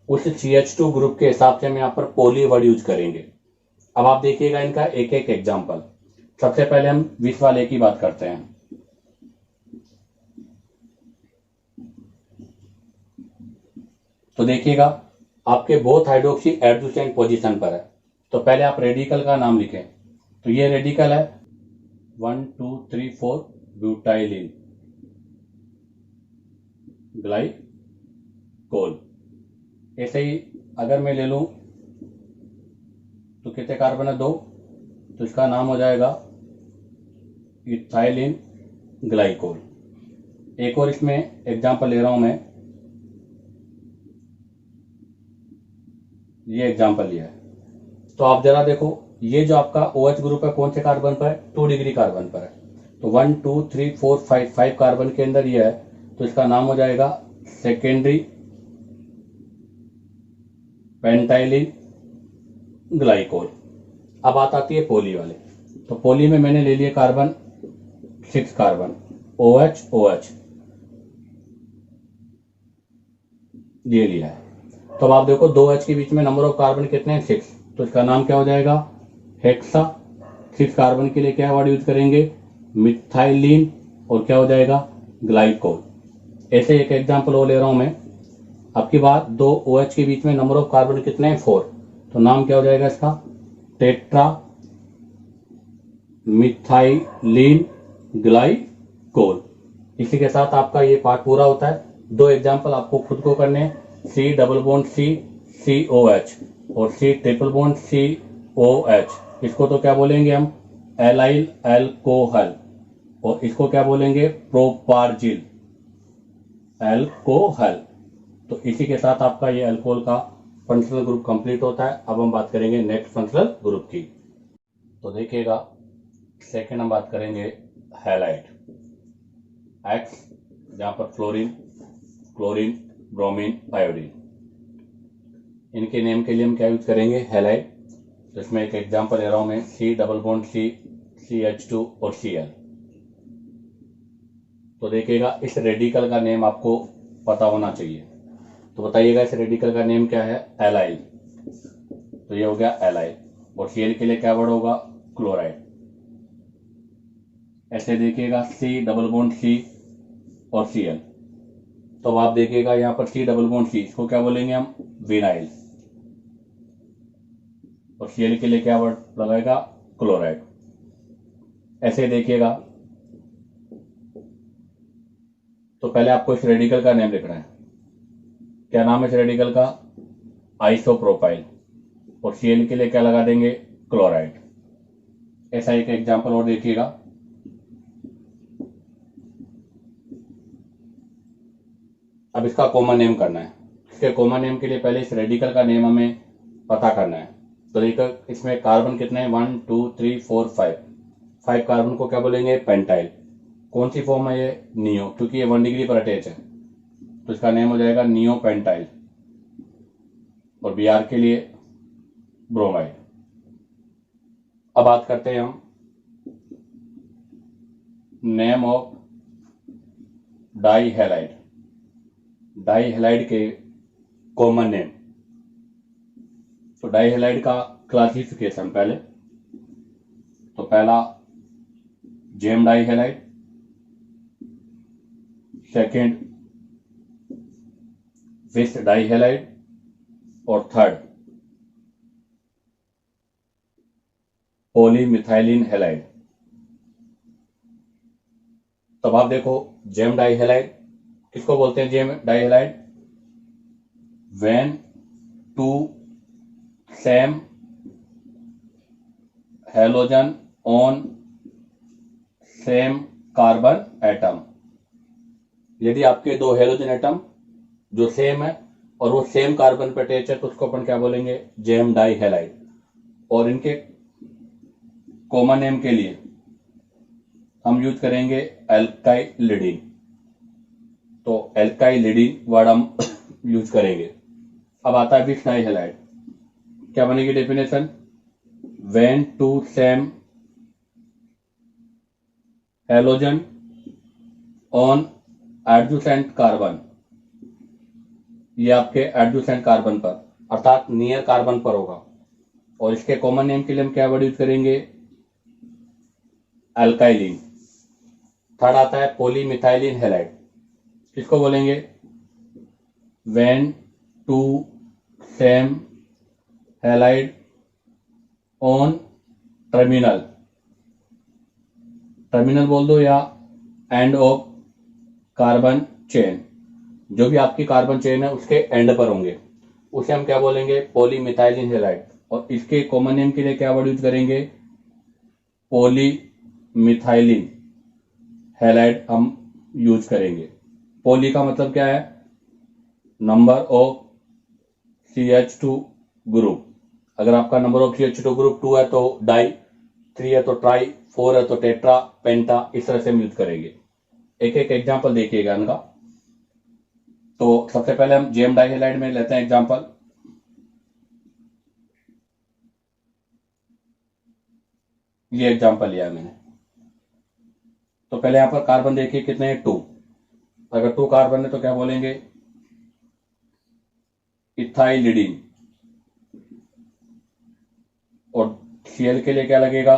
उस CH2 ग्रुप के हिसाब से हम यहाँ पर पोली वर्ड यूज करेंगे। अब आप देखिएगा इनका एक एक एग्जाम्पल। सबसे पहले हम 20 वाले की बात करते हैं। तो देखिएगा आपके both hydroxy at the same position पर है। तो पहले आप रेडिकल का नाम लिखें। तो ये रेडिकल है 1 2 3 4 ब्यूटाइलिन ग्लाइकोल। ऐसे ही अगर मैं ले लूं तो कितने कार्बन है, 2। तो इसका नाम हो जाएगा इथाइलिन ग्लाइकोल। एक और इसमें एग्जांपल ले रहा हूं मैं, ये एग्जांपल लिया है। तो आप जरा देखो ये जो आपका OH ग्रुप है कौन से कार्बन पर है, 2 डिग्री कार्बन पर है। तो 1 2 3 4 5 कार्बन के अंदर ये है। तो इसका नाम हो जाएगा सेकेंडरी पेंटाइलिन ग्लाइकोल। अब बात आती है पोली वाले। तो पोली में मैंने ले लिया कार्बन 6 कार्बन, OH OH ये लिया है। तो अब आप देखो 2H के बीच में नंबर ऑफ कार्बन कितने हैं, 6। तो इसका नाम क्या हो जाएगा, हेक्सा। 6 कार्बन के लिए क्या वर्ड यूज करेंगे, मिथाइलिन, और क्या हो जाएगा, ग्लाइकोल। ऐसे एक एग्जांपल और ले रहा हूं मैं। आपकी बात 2 OH के बीच में नंबर ऑफ कार्बन कितने हैं, 4। तो नाम क्या हो जाएगा इसका, टेट्रा मिथाइलिन ग्लाइकोल। इसी के साथ आपका ये पार्ट पूरा होता है। 2 एग्जांपल आपको खुद को करने हैं, C double bond C COH और C ट्रिपल बॉन्ड COH। इसको तो क्या बोलेंगे हम, एलाइल एल्कोहल, और इसको क्या बोलेंगे, प्रोपार्जिल एल्कोहल। तो इसी के साथ आपका ये अल्कोहल का फंक्शनल ग्रुप कंप्लीट होता है। अब हम बात करेंगे नेक्स्ट फंक्शनल ग्रुप की। तो देखिएगा सेकेंड हम बात करेंगे हैलाइड, X, जहां पर फ्लोरीन, क्लोरीन, ब्रोमीन, आयोडीन। इनके नेम के लिए हम क्या यूज करेंगे, हैलाइड। तो इसमें एक एग्जांपल ले रहा हूं मैं, C double bond C CH2 और Cl। तो देखिएगा इस रेडिकल का नेम आपको पता होना चाहिए। तो बताइएगा इस रेडिकल का नेम क्या है, एलाइल। तो ये हो गया एलाइल। और Cl के लिए क्या वर्ड होगा, क्लोराइड। ऐसे देखिएगा C डबल बॉन्ड C और Cl। तो अब आप देखिएगा यहाँ पर C डबल बॉन्ड C, इसको क्या बोलेंगे हम, विनाइल। और Cl के लिए क्या वर्ड लगाएगा, क्लोराइड। ऐसे देखिएगा। तो पहले आपको इस रेडिकल का नेम लिखना है। क्या नाम है इस रेडिकल का, आइसोप्रोपाइल। और Cl के लिए क्या लगा देंगे, क्लोराइड। ऐसा एक एग्जांपल और देखिएगा। अब इसका कॉमन नेम करना है। इसके कॉमन नेम के लिए पहले इस रेडिकल का नेम हमें पता करना है। तो देखो इसमें कार्बन कितने हैं, 1 2 3 4 5 कार्बन को क्या बोलेंगे, पेंटाइल। कौन सी फॉर्म है ये, नियो, क्योंकि ये 1 डिग्री पर अटैच है। तो इसका नेम हो जाएगा नियो पेंटाइल। और Br के लिए ब्रोमाइड। अब बात करते हैं हम नेम ऑफ डाईहैलाइड, डाईहैलाइड के कॉमन नेम। तो डाईहैलाइड का क्लासिफिकेशन पहले, तो पहला जेम डाईहैलाइड, सेकेंड विस डाईहैलाइड, और थर्ड पॉलीमिथाइलिन हैलाइड। तब आप देखो जेम डाईहैलाइड किसको बोलते हैं, gem dihalide, when two same halogen on same carbon atom. यदि आपके दो हैलोजन एटम जो सेम है और वो सेम कार्बन पर अटैच है तो उसको अपन क्या बोलेंगे, जेम डाई हैलाइड। और इनके कॉमन नेम के लिए हम यूज करेंगे एल्काइलिडीन। तो एल्काइलिडीन वर्ड हम यूज करेंगे। अब आता है विस डाई हैलाइड। क्या बनेगी definition, when two same halogen on adjacent carbon, ये आपके एडजेसेंट कार्बन पर अर्थात नियर कार्बन पर होगा। और इसके कॉमन नेम के लिए हम क्या वर्ड यूज करेंगे, अल्काइलिन। थर्ड आता है पॉलीमिथाइलिन हैलाइड। किसको बोलेंगे, when two same halide on terminal, terminal बोल दो या एंड ऑफ कार्बन चेन, जो भी आपकी कार्बन चेन है उसके एंड पर होंगे, उसे हम क्या बोलेंगे, पॉलीमिथाइलिन हैलाइड। और इसके कॉमन नेम के लिए क्या वर्ड यूज करेंगे, पॉलीमिथाइलिन हैलाइड हम यूज करेंगे। पॉली का मतलब क्या है, नंबर ऑफ CH2 ग्रुप। अगर आपका नंबर ऑफ CH2 ग्रुप 2 है तो डाई, 3 है तो ट्राई, 4 है तो टेट्रा, पेंटा, इस तरह से हम यूज करेंगे। एक एक एग्जांपल देखिएगा इनका। तो सबसे पहले हम जेम डाई हैलाइड में लेते हैं एग्जांपल। ये एग्जांपल लिया है मैंने। तो पहले यहां पर कार्बन देखिए कितने हैं, 2। अगर 2 कार्बन है तो क्या बोलेंगे, इथाइलिडीन। और Cl के लिए क्या लगेगा,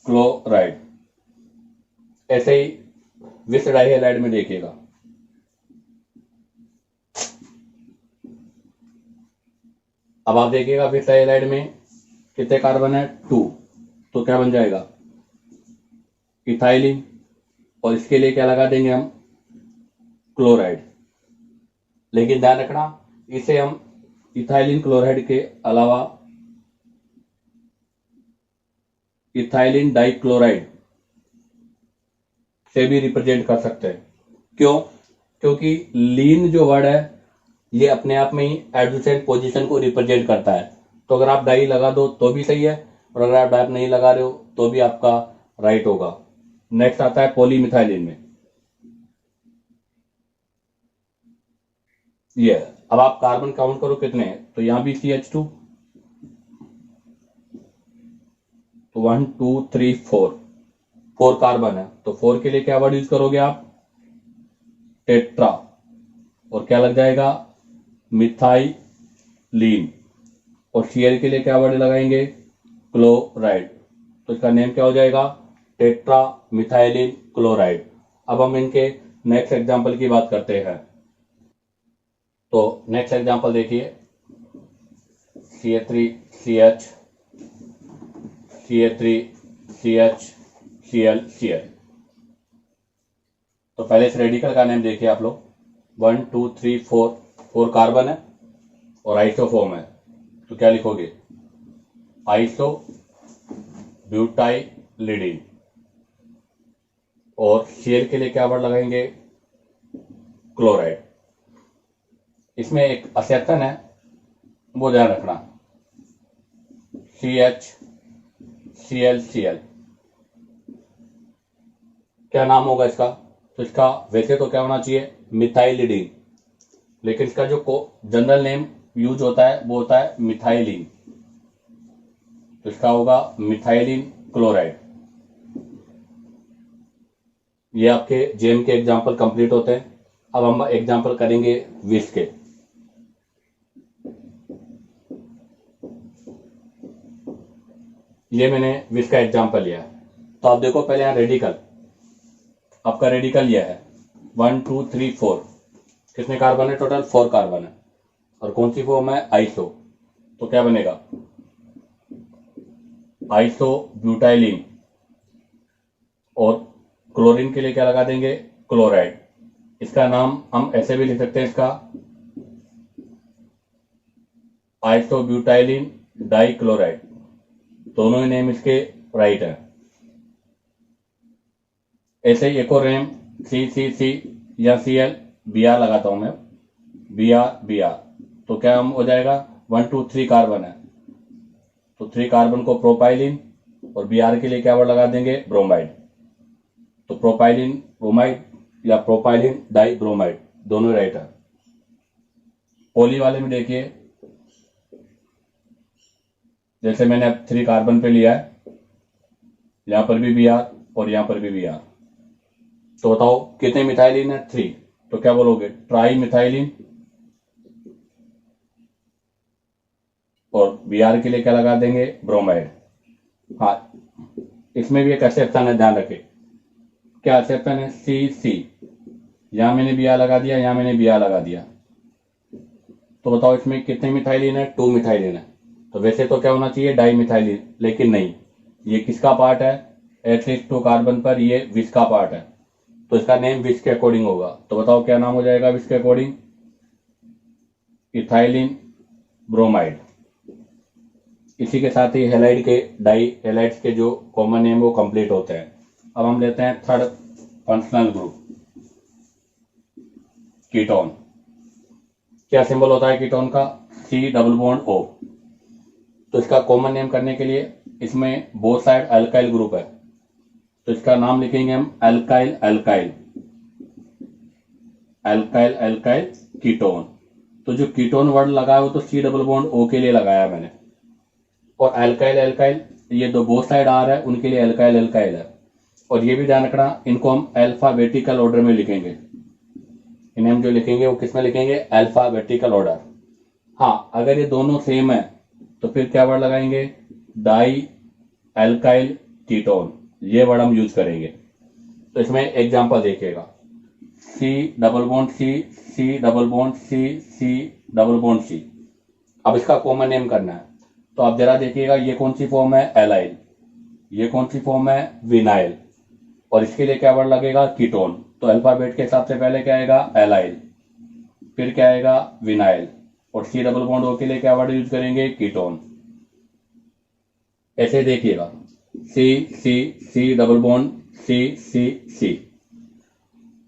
क्लोराइड। ऐसे ही विस डाई हैलाइड में देखिएगा, अब आप देखिएगा विस डाई हैलाइड में कितने कार्बन है, 2। तो क्या बन जाएगा, इथाइलिन। और इसके लिए क्या लगा देंगे हम, क्लोराइड। लेकिन ध्यान रखना, इसे हम इथाइलिन क्लोराइड के अलावा इथाइलिन डाइक्लोराइड से भी रिप्रेजेंट कर सकते हैं। क्यों, क्योंकि लीन जो वर्ड है ये अपने आप में ही एडजेसेंट पोजीशन को रिप्रेजेंट करता है। तो अगर आप डाई लगा दो तो भी सही है, और अगर आप डाई नहीं लगा रहे हो तो भी आपका राइट होगा। नेक्स्ट आता है पॉलीमिथाइलिन में। ये अब आप कार्बन काउंट करो कितने हैं, तो यहां भी CH2, तो 1 2 3 4 कार्बन है। तो 4 के लिए क्या वर्ड यूज करोगे आप, टेट्रा। और क्या लग जाएगा, मिथाइलिन। और Cl के लिए क्या वर्ड लगाएंगे, क्लोराइड। तो इसका नेम क्या हो जाएगा, टेट्रा मिथाइलिन क्लोराइड। अब हम इनके नेक्स्ट एग्जांपल की बात करते हैं। तो नेक्स्ट एग्जांपल देखिए, CH3CH, CH3CH, Cl। तो पहले इस रेडिकल का नेम देखिए आप लोग, 1 2 3 4 कार्बन है और आइसोफॉर्म है। तो क्या लिखोगे, आइसो ब्यूटाइलिडीन। और Cl के लिए क्या वर्ड लगाएंगे, क्लोराइड। इसमें एक एक्सेप्शन है, वो ध्यान रखना, CH, Cl। क्या नाम होगा इसका, तो इसका वैसे तो क्या होना चाहिए, मिथाइलिडीन। लेकिन इसका जो जनरल नेम यूज होता है वो होता है मिथाइलिन। तो इसका होगा मिथाइलिन क्लोराइड। ये आपके जेम के एग्जाम्पल कंप्लीट होते हैं। अब हम एग्जाम्पल करेंगे विस के। ये मैंने विस का एग्जाम्पल लिया है। तो आप देखो पहले यहां रेडिकल, आपका रेडिकल यह है 1 2 3 4। कितने कार्बन है, टोटल 4 कार्बन है। और कौन सी फॉर्म है, आइसो। तो क्या बनेगा, आइसो ब्यूटाइलिन। और क्लोरीन के लिए क्या लगा देंगे, क्लोराइड। इसका नाम हम ऐसे भी लिख सकते हैं, इसका आइसो ब्यूटाइलिन डाइक्लोराइड। दोनों ही नेम इसके राइट है। ऐसे ही एक और नेम सी या Cl Br लगाता हूं मैं, Br, तो क्या हो जाएगा 1 2 3 कार्बन है, तो 3 कार्बन को प्रोपाइलिन, और Br के लिए क्या वर्ड लगा देंगे ब्रोमाइड, तो प्रोपाइलिन ब्रोमाइड या प्रोपाइलिन डाई ब्रोमाइड दोनों राइट है। पॉली वाले में देखिए, जैसे मैंने अब 3 कार्बन पे लिया है, यहां पर भी Br और यहां पर भी Br, तो बताओ कितने मिथाइलिन है 3, तो क्या बोलोगे ट्राई मिथाइलिन, और Br के लिए क्या लगा देंगे ब्रोमाइड। हाँ, इसमें भी एक एक्सेप्शन है, ध्यान रखें। क्या एक्सेप्शन है, सी, यहां मैंने Br लगा दिया, यहां मैंने Br लगा दिया, तो बताओ इसमें कितने मिथाइलिन है 2 मिथाइलिन है, तो वैसे तो क्या होना चाहिए डाई मिथाइलिन, लेकिन नहीं, ये किसका पार्ट है, एटलीस्ट 2 कार्बन पर ये विस का पार्ट है, तो इसका नेम विस के अकॉर्डिंग होगा, तो बताओ क्या नाम हो जाएगा विस के अकॉर्डिंग, इथाइलिन ब्रोमाइड। इसी के साथ ही हेलाइड के डाई हेलाइड्स के जो कॉमन नेम वो कंप्लीट होते हैं। अब हम लेते हैं थर्ड फंक्शनल ग्रुप, कीटोन। क्या सिंबल होता है कीटोन का, C+O, तो इसका कॉमन नेम करने के लिए इसमें बोथ साइड अल्काइल ग्रुप है, तो इसका नाम लिखेंगे हम alkyl alkyl, alkyl alkyl ketone. तो जो कीटोन वर्ड लगा है वो तो C+O के लिए लगाया मैंने, और अल्काइल अल्काइल ये दो बोथ साइड आ रहा है उनके लिए अल्काइल अल्काइल है। और ये भी ध्यान रखना, इनको हम अल्फाबेटिकल ऑर्डर में लिखेंगे, इन्हें हम जो लिखेंगे वो किसमें लिखेंगे अल्फाबेटिकल ऑर्डर। हाँ, अगर ये दोनों सेम है तो फिर क्या वर्ड लगाएंगे डाई अल्काइल कीटोन, ये वर्ड हम यूज करेंगे। तो इसमें एग्जांपल देखिएगा, C+C। अब इसका कॉमन नेम करना है, तो आप जरा देखिएगा ये कौन सी फॉर्म है एलाइल, ये कौन सी फॉर्म है विनाइल, और इसके लिए क्या वर्ड लगेगा कीटोन। तो अल्फाबेट के हिसाब से पहले क्या आएगा एलाइल, फिर क्या आएगा विनाइल, और C+O के लिए क्या वर्ड यूज करेंगे कीटोन। ऐसे देखिएगा C+C।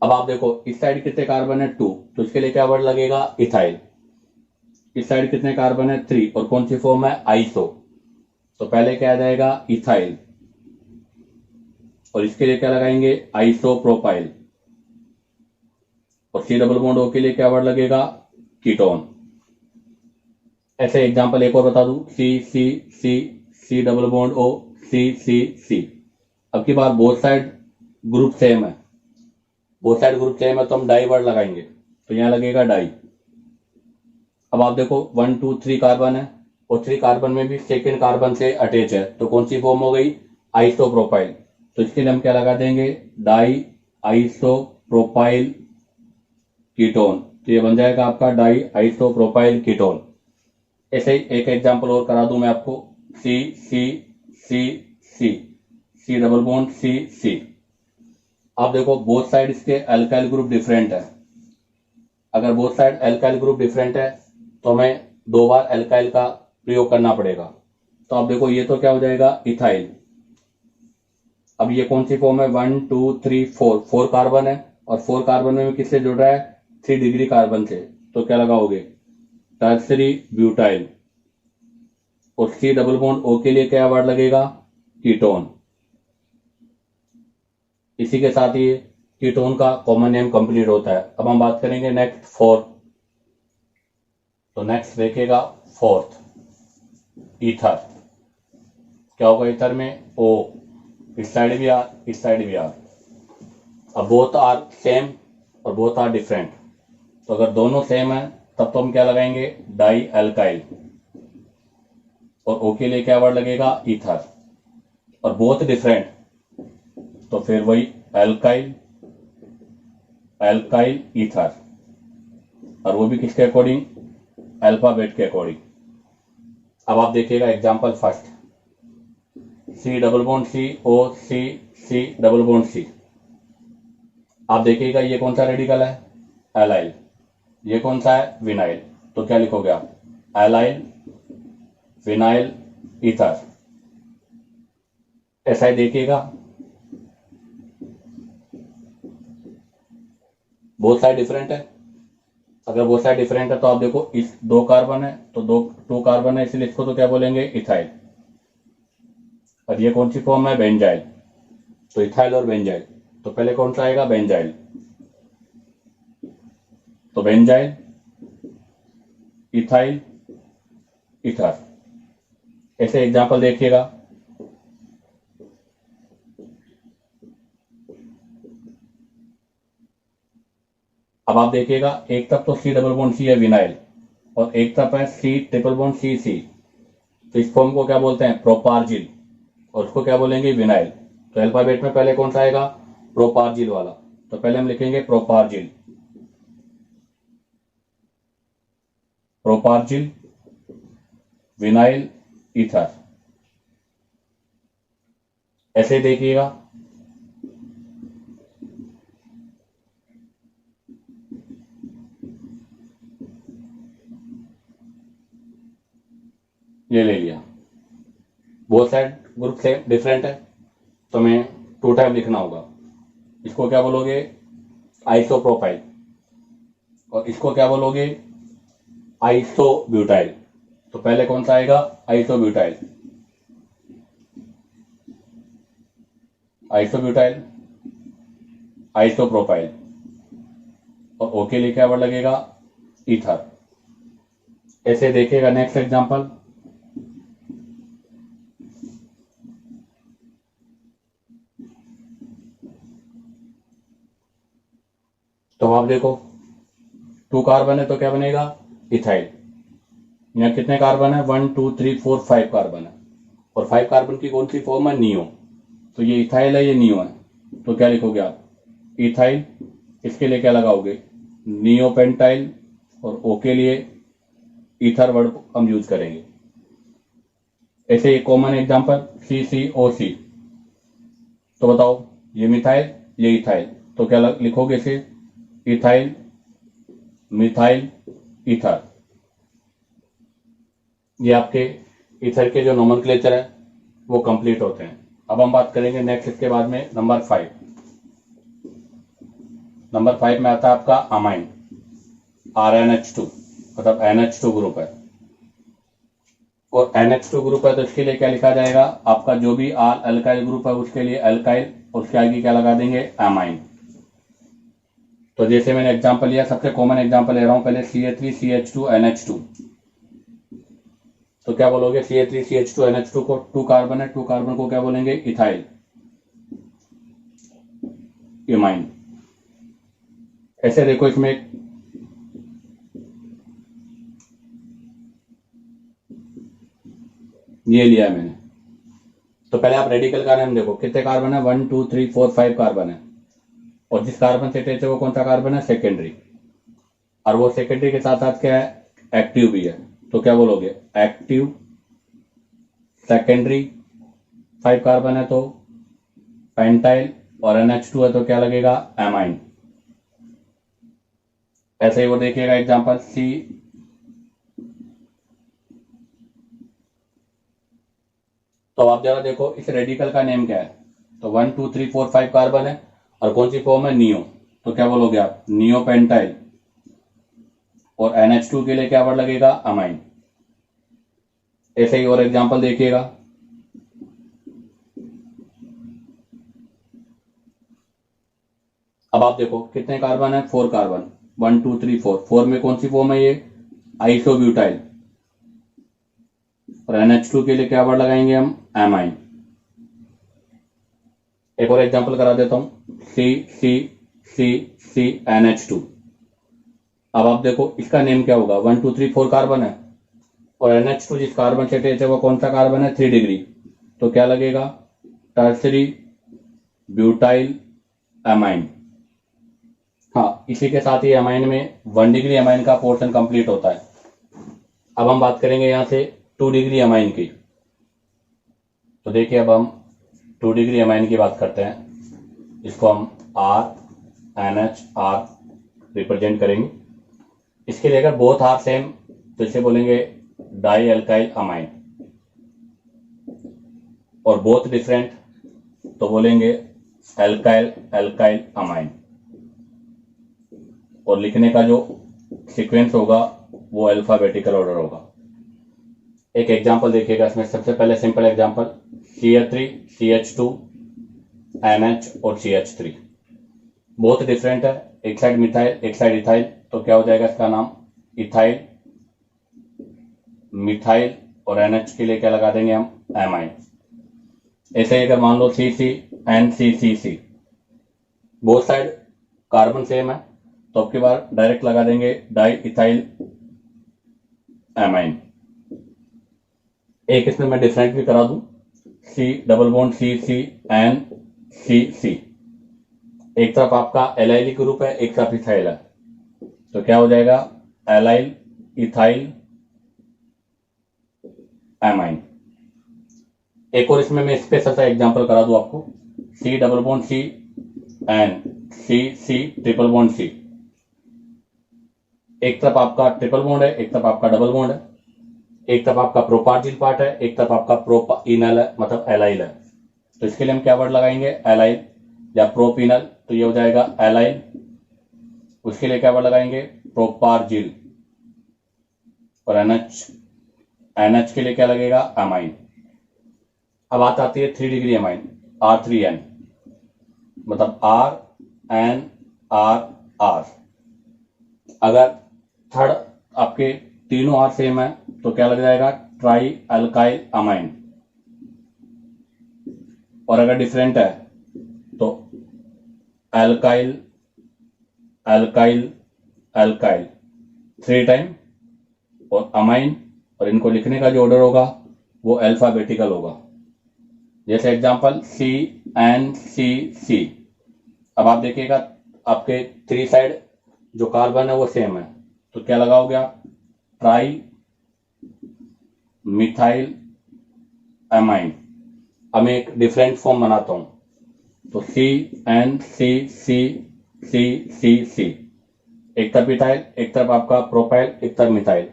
अब आप देखो इस साइड कितने कार्बन है 2, तो इसके लिए क्या वर्ड लगेगा इथाइल। इस साइड कितने कार्बन है 3, और कौन सी फॉर्म है आइसो, तो पहले क्या आ जाएगा इथाइल, और इसके लिए क्या लगाएंगे आइसोप्रोपाइल, और C+O के लिए क्या वर्ड लगेगा कीटोन। ऐसे एग्जांपल एक और बता दूं, C+O। अब की बार बोथ साइड ग्रुप सेम है, तो हम डाई वर्ड लगाएंगे, तो यहां लगेगा डाई। अब आप देखो 1 2 3 कार्बन है, और 3 कार्बन में भी सेकेंड कार्बन से अटैच है, तो कौन सी फॉर्म हो गई आइसोप्रोपाइल, तो इसके लिए हम क्या लगा देंगे डाई आइसोप्रोपाइल कीटोन, तो ये बन जाएगा आपका डाई आइसोप्रोपाइल कीटोन। ऐसे ही एक एग्जांपल और करा दूं मैं आपको, C+C। आप देखो बोथ साइड इसके अल्काइल ग्रुप डिफरेंट है, अगर both side alkyl group different है तो हमें 2 बार अल्काइल का प्रयोग करना पड़ेगा। तो आप देखो ये तो क्या हो जाएगा इथाइल, अब ये कौन सी फॉर्म है 1 2 3 4 कार्बन है, और 4 कार्बन में किससे जुड़ रहा है 3 डिग्री कार्बन से, तो क्या लगाओगे टर्सरी ब्यूटाइल, और C+O के लिए क्या वर्ड लगेगा कीटोन। इसी के साथ ही कीटोन का कॉमन नेम कंप्लीट होता है। अब हम बात करेंगे नेक्स्ट फोर्थ, तो नेक्स्ट देखिएगा फोर्थ ईथर। क्या होगा ईथर में O, इस साइड भी R, इस साइड भी R। अब बोथ आर सेम और बोथ आर डिफरेंट, तो अगर दोनों सेम है तब तो हम क्या लगाएंगे डाई अल्काइल, और O के लिए क्या वर्ड लगेगा ईथर, और बोथ डिफरेंट तो फिर वही अल्काइल ईथर, और वो भी किसके अकॉर्डिंग अल्फाबेट के अकॉर्डिंग। अब आप देखिएगा एग्जांपल फर्स्ट, C+C। आप देखिएगा ये कौन सा रेडिकल है एलाइल, ये कौन सा है विनाइल, तो क्या लिखोगे आप एलाइल विनाइल ईथर। ऐसा ही देखिएगा, बोथ साइड डिफरेंट है। अगर बोथ साइड डिफरेंट है तो आप देखो, इस दो कार्बन है तो टू कार्बन है, इसलिए इसको तो क्या बोलेंगे, इथाइल। और ये कौन सी फॉर्म है, बेंजाइल। तो इथाइल और बेंजाइल, तो पहले कौन सा आएगा, बेंजाइल। तो बेंजाइल, इथाइल, ईथर। ऐसे एग्जांपल देखिएगा। अब आप देखिएगा, एक तरफ तो सी डबल बॉन्ड सी है, विनाइल, और एक तरफ है सी ट्रिपल बॉन्ड सी सी। तो इस फॉर्म को क्या बोलते हैं, प्रोपार्जिल, और उसको क्या बोलेंगे, विनाइल। तो अल्फाबेट में पहले कौन सा आएगा, प्रोपार्जिल वाला। तो पहले हम लिखेंगे प्रोपार्जिल, प्रोपार्जिल, विनाइल, ईथर। ऐसे देखिएगा। ये ले लिया, बोथ साइड ग्रुप से डिफरेंट है, तो हमें टू टाइम लिखना होगा। इसको क्या बोलोगे, आइसोप्रोपाइल, और इसको क्या बोलोगे, आइसोब्यूटाइल। तो पहले कौन सा आएगा, आइसोब्यूटाइल, आइसोब्यूटाइल, आइसोप्रोपाइल, और ओ के लिए क्या वर्ड लगेगा, ईथर। ऐसे देखिएगा नेक्स्ट एग्जांपल। तो आप देखो, टू कार्बन है तो क्या बनेगा, इथाइल। यहाँ कितने कार्बन है, 1 2 3 4 5 कार्बन है, और 5 कार्बन की कौन सी फॉर्म है, नियो। तो ये इथाइल है, ये नियो है। तो क्या लिखोगे आप, इथाइल। इसके लिए क्या लगाओगे, नियोपेंटाइल, और ओ के लिए ईथर वर्ड हम यूज करेंगे। ऐसे एक कॉमन एग्जांपल, CCOC। तो बताओ, ये मिथाइल, ये इथाइल, तो क्या लिखोगे इसे, इथाइल, मिथाइल, ईथर। ये आपके ईथर के जो नोमेनक्लेचर है वो कंप्लीट होते हैं। अब हम बात करेंगे नेक्स्ट, इसके बाद में नंबर 5। नंबर 5 में आता है आपका अमाइन, RnH2, मतलब NH2 ग्रुप है। और NH2 ग्रुप है तो इसके लिए क्या लिखा जाएगा, आपका जो भी आर अल्काइल ग्रुप है उसके लिए अल्काइल, उसके आगे क्या लगा देंगे, अमाइन। तो जैसे मैंने एग्जांपल लिया, सबसे कॉमन एग्जांपल ले रहा हूं पहले, CH3CH2NH2। तो क्या बोलोगे, CH3CH2NH2 को, टू कार्बन है, टू कार्बन को क्या बोलेंगे, इथाइल, इमाइन। ऐसे देखो, इसमें ये लिया है मैंने। तो पहले आप रेडिकल का नेम देखो, कितने कार्बन है, 1 2 3 4 5 कार्बन है, और जिस कार्बन से अटैच है वो कौन सा कार्बन है, सेकेंडरी। और वो सेकेंडरी के साथ साथ क्या है, एक्टिव भी है। तो क्या बोलोगे, एक्टिव, सेकेंडरी। 5 कार्बन है तो पेंटाइल, और NH2 है तो क्या लगेगा, एमाइन। ऐसे ही वो देखिएगा एग्जांपल सी। तो आप जरा देखो, इस रेडिकल का नेम क्या है। तो 1 2 3 4 5 कार्बन है, और कौन सी फॉर्म है, नियो। तो क्या बोलोगे आप, नियो पेंटाइल, और NH2 के लिए क्या वर्ड लगेगा, अमाइन। ऐसे ही और एग्जांपल देखिएगा। अब आप देखो, कितने कार्बन है, 4 कार्बन, 1 2 3 4। 4 में कौन सी फॉर्म है, ये आइसोब्यूटाइल, और NH2 के लिए क्या वर्ड लगाएंगे हम, एमाइन। एक और एग्जांपल करा देता हूं, CCCCNH2। अब आप देखो, इसका नेम क्या होगा, 1 2 3 4 कार्बन है, और NH2 जिस कार्बन से अटैच है वो कौन सा कार्बन है, 3 डिग्री। तो क्या लगेगा, टर्सरी ब्यूटाइल एमाइन। हाँ, इसी के साथ ही अमाइन में 1 डिग्री अमाइन का पोर्शन कंप्लीट होता है। अब हम बात करेंगे यहां से 2 डिग्री अमाइन की। तो देखिए, अब हम 2 डिग्री अमाइन की बात करते हैं। इसको हम RNHR रिप्रेजेंट करेंगे। इसके लिए अगर बोथ आर सेम तो इसे बोलेंगे डाई अल्काइल अमाइन, और बोथ डिफरेंट तो बोलेंगे एल्काइल एल्काइल अमाइन, और लिखने का जो सीक्वेंस होगा वो अल्फाबेटिकल ऑर्डर होगा। एक एग्जांपल देखिएगा इसमें, सबसे पहले simple example CH3 CH2 NH और CH3 बहुत डिफरेंट है, एक साइड मिथाइल एक साइड इथाइल, तो क्या हो जाएगा इसका नाम इथाइल मिथाइल, और NH के लिए क्या लगा देंगे हम एमाइन। ऐसे ही अगर मान लो CCNCCC, both side carbon same है तो अब की बार डायरेक्ट लगा देंगे डाई इथाइल एमाइन। एक इसमें मैं डिफरेंट भी करा दूं, C डबल बॉन्ड CCNCC, एक तरफ आपका एलाइलिक ग्रुप है एक तरफ इथाइल है, तो क्या हो जाएगा एलाइल इथाइल एमाइन। एक और इसमें मैं स्पेशल सा एग्जांपल करा दूं आपको, C double bond C and C triple bond C, एक तरफ आपका ट्रिपल बॉन्ड है एक तरफ आपका डबल बॉन्ड है, एक तरफ आपका प्रोपार्जिल पार्ट है एक तरफ आपका प्रोपिनल है, मतलब एलाइल है, तो इसके लिए हम क्या वर्ड लगाएंगे एलाइल या प्रोपिनल, तो ये हो जाएगा एलाइल। उसके लिए क्या वर्ड लगाएंगे प्रोपार्जिल, और NH के लिए क्या लगेगा अमाइन। अब बात आती है 3 डिग्री अमाइन R3N, मतलब RNRR। अगर थर्ड आपके तीनों R सेम है तो क्या लग जाएगा ट्राई अल्काइल अमाइन, और अगर डिफरेंट है तो अल्काइल अल्काइल अल्काइल 3 टाइम और अमाइन, और इनको लिखने का जो ऑर्डर होगा वो अल्फाबेटिकल होगा। जैसे एग्जांपल CNCC, अब आप देखिएगा आपके 3 साइड जो कार्बन है वो सेम है, तो क्या लगाओगे आप ट्राई मिथाइल एमाइन। अब मैं एक डिफरेंट फॉर्म बनाता हूं, तो CNCCCCC, एक तरफ इथाइल एक तरफ आपका प्रोपाइल एक तरफ मिथाइल,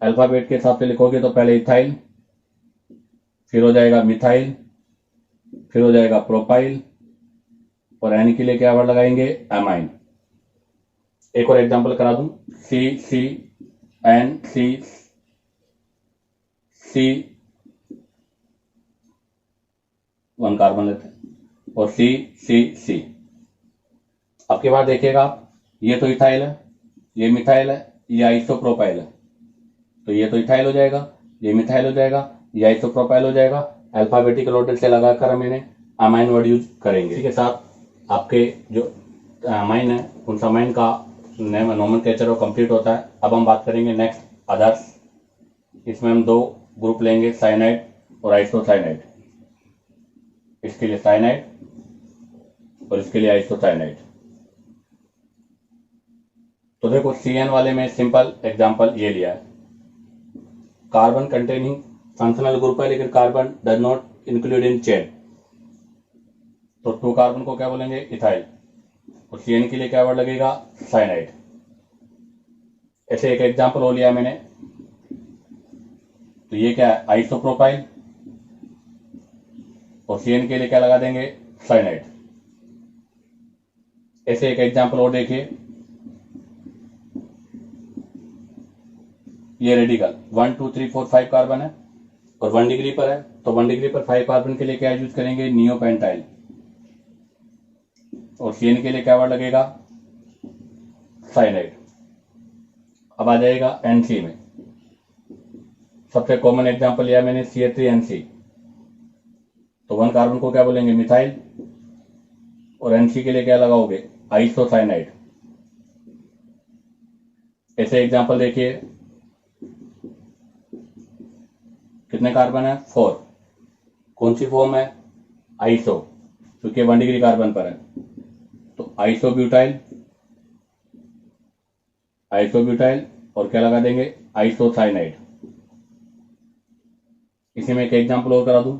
अल्फाबेट के हिसाब से लिखोगे तो पहले इथाइल फिर हो जाएगा मिथाइल फिर हो जाएगा प्रोपाइल, और एन के लिए क्या वर्ड लगाएंगे एमाइन। एक और एग्जांपल करा दूं, CCNCC 1 कार्बन लेते हैं, और CCC। अब के बाद देखिएगा आप, ये तो इथाइल है ये मिथाइल है ये आइसोप्रोपाइल है, तो ये तो इथाइल हो जाएगा ये मिथाइल हो जाएगा ये आइसोप्रोपाइल हो जाएगा। अल्फाबेटिकल ऑर्डर से लगाकर हम इन्हें अमाइन वर्ड यूज करेंगे। इसी के साथ आपके जो अमाइन है उन अमाइन का नोमेनक्लेचर कंप्लीट होता है। अब हम बात करेंगे नेक्स्ट अदर्स। इसमें हम 2 ग्रुप लेंगे, साइनाइड और आइसोसाइनाइड। इसके लिए साइनाइड और इसके लिए आइसोसाइनाइड। तो देखो CN वाले में सिंपल एग्जांपल ये लिया है, कार्बन कंटेनिंग फंक्शनल ग्रुप है लेकिन carbon does not include in chain, तो 2 कार्बन को क्या बोलेंगे इथाइल, और CN के लिए क्या वर्ड लगेगा साइनाइड। ऐसे एक एग्जांपल हो लिया मैंने, तो ये क्या है आइसोप्रोपाइल, और CN के लिए क्या लगा देंगे साइनाइड। ऐसे एक एग्जांपल और देखिए, ये रेडिकल 1 2 3 4 5 कार्बन है और 1 डिग्री पर है, तो 1 डिग्री पर 5 कार्बन के लिए क्या यूज करेंगे नियोपेंटाइल, और CN के लिए क्या वर्ड लगेगा साइनाइड। अब आ जाएगा NC में, सबसे कॉमन एग्जांपल लिया मैंने CH3NC, तो 1 कार्बन को क्या बोलेंगे मिथाइल, और NC के लिए क्या लगाओगे आइसोसाइनाइड। ऐसे एग्जांपल देखिए, कितने कार्बन है 4, कौन सी फॉर्म है आइसो, क्योंकि 1 डिग्री कार्बन पर है, तो आइसोब्यूटाइल आइसोब्यूटाइल, और क्या लगा देंगे आइसोसाइनाइड। इसी में एक एग्जांपल और करा दूं,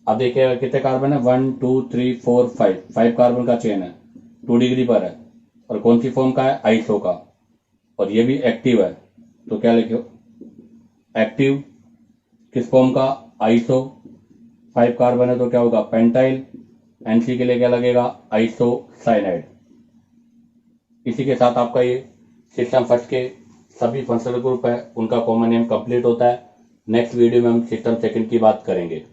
अब देखिएगा कितने कार्बन है 1 2 3 4 5 कार्बन का चेन है, 2 डिग्री पर है, और कौन सी फॉर्म का है आइसो का, और ये भी एक्टिव है, तो क्या लिखो, एक्टिव किस फॉर्म का, आइसो। 5 कार्बन है तो क्या होगा, पेंटाइल। एनसी के लिए क्या लगेगा, आइसोसाइनाइड। इसी के साथ आपका ये सिस्टम फर्स्ट के सभी फंक्शनल ग्रुप है उनका कॉमन नेम कंप्लीट होता है। नेक्स्ट वीडियो में हम सिस्टम सेकंड की बात करेंगे।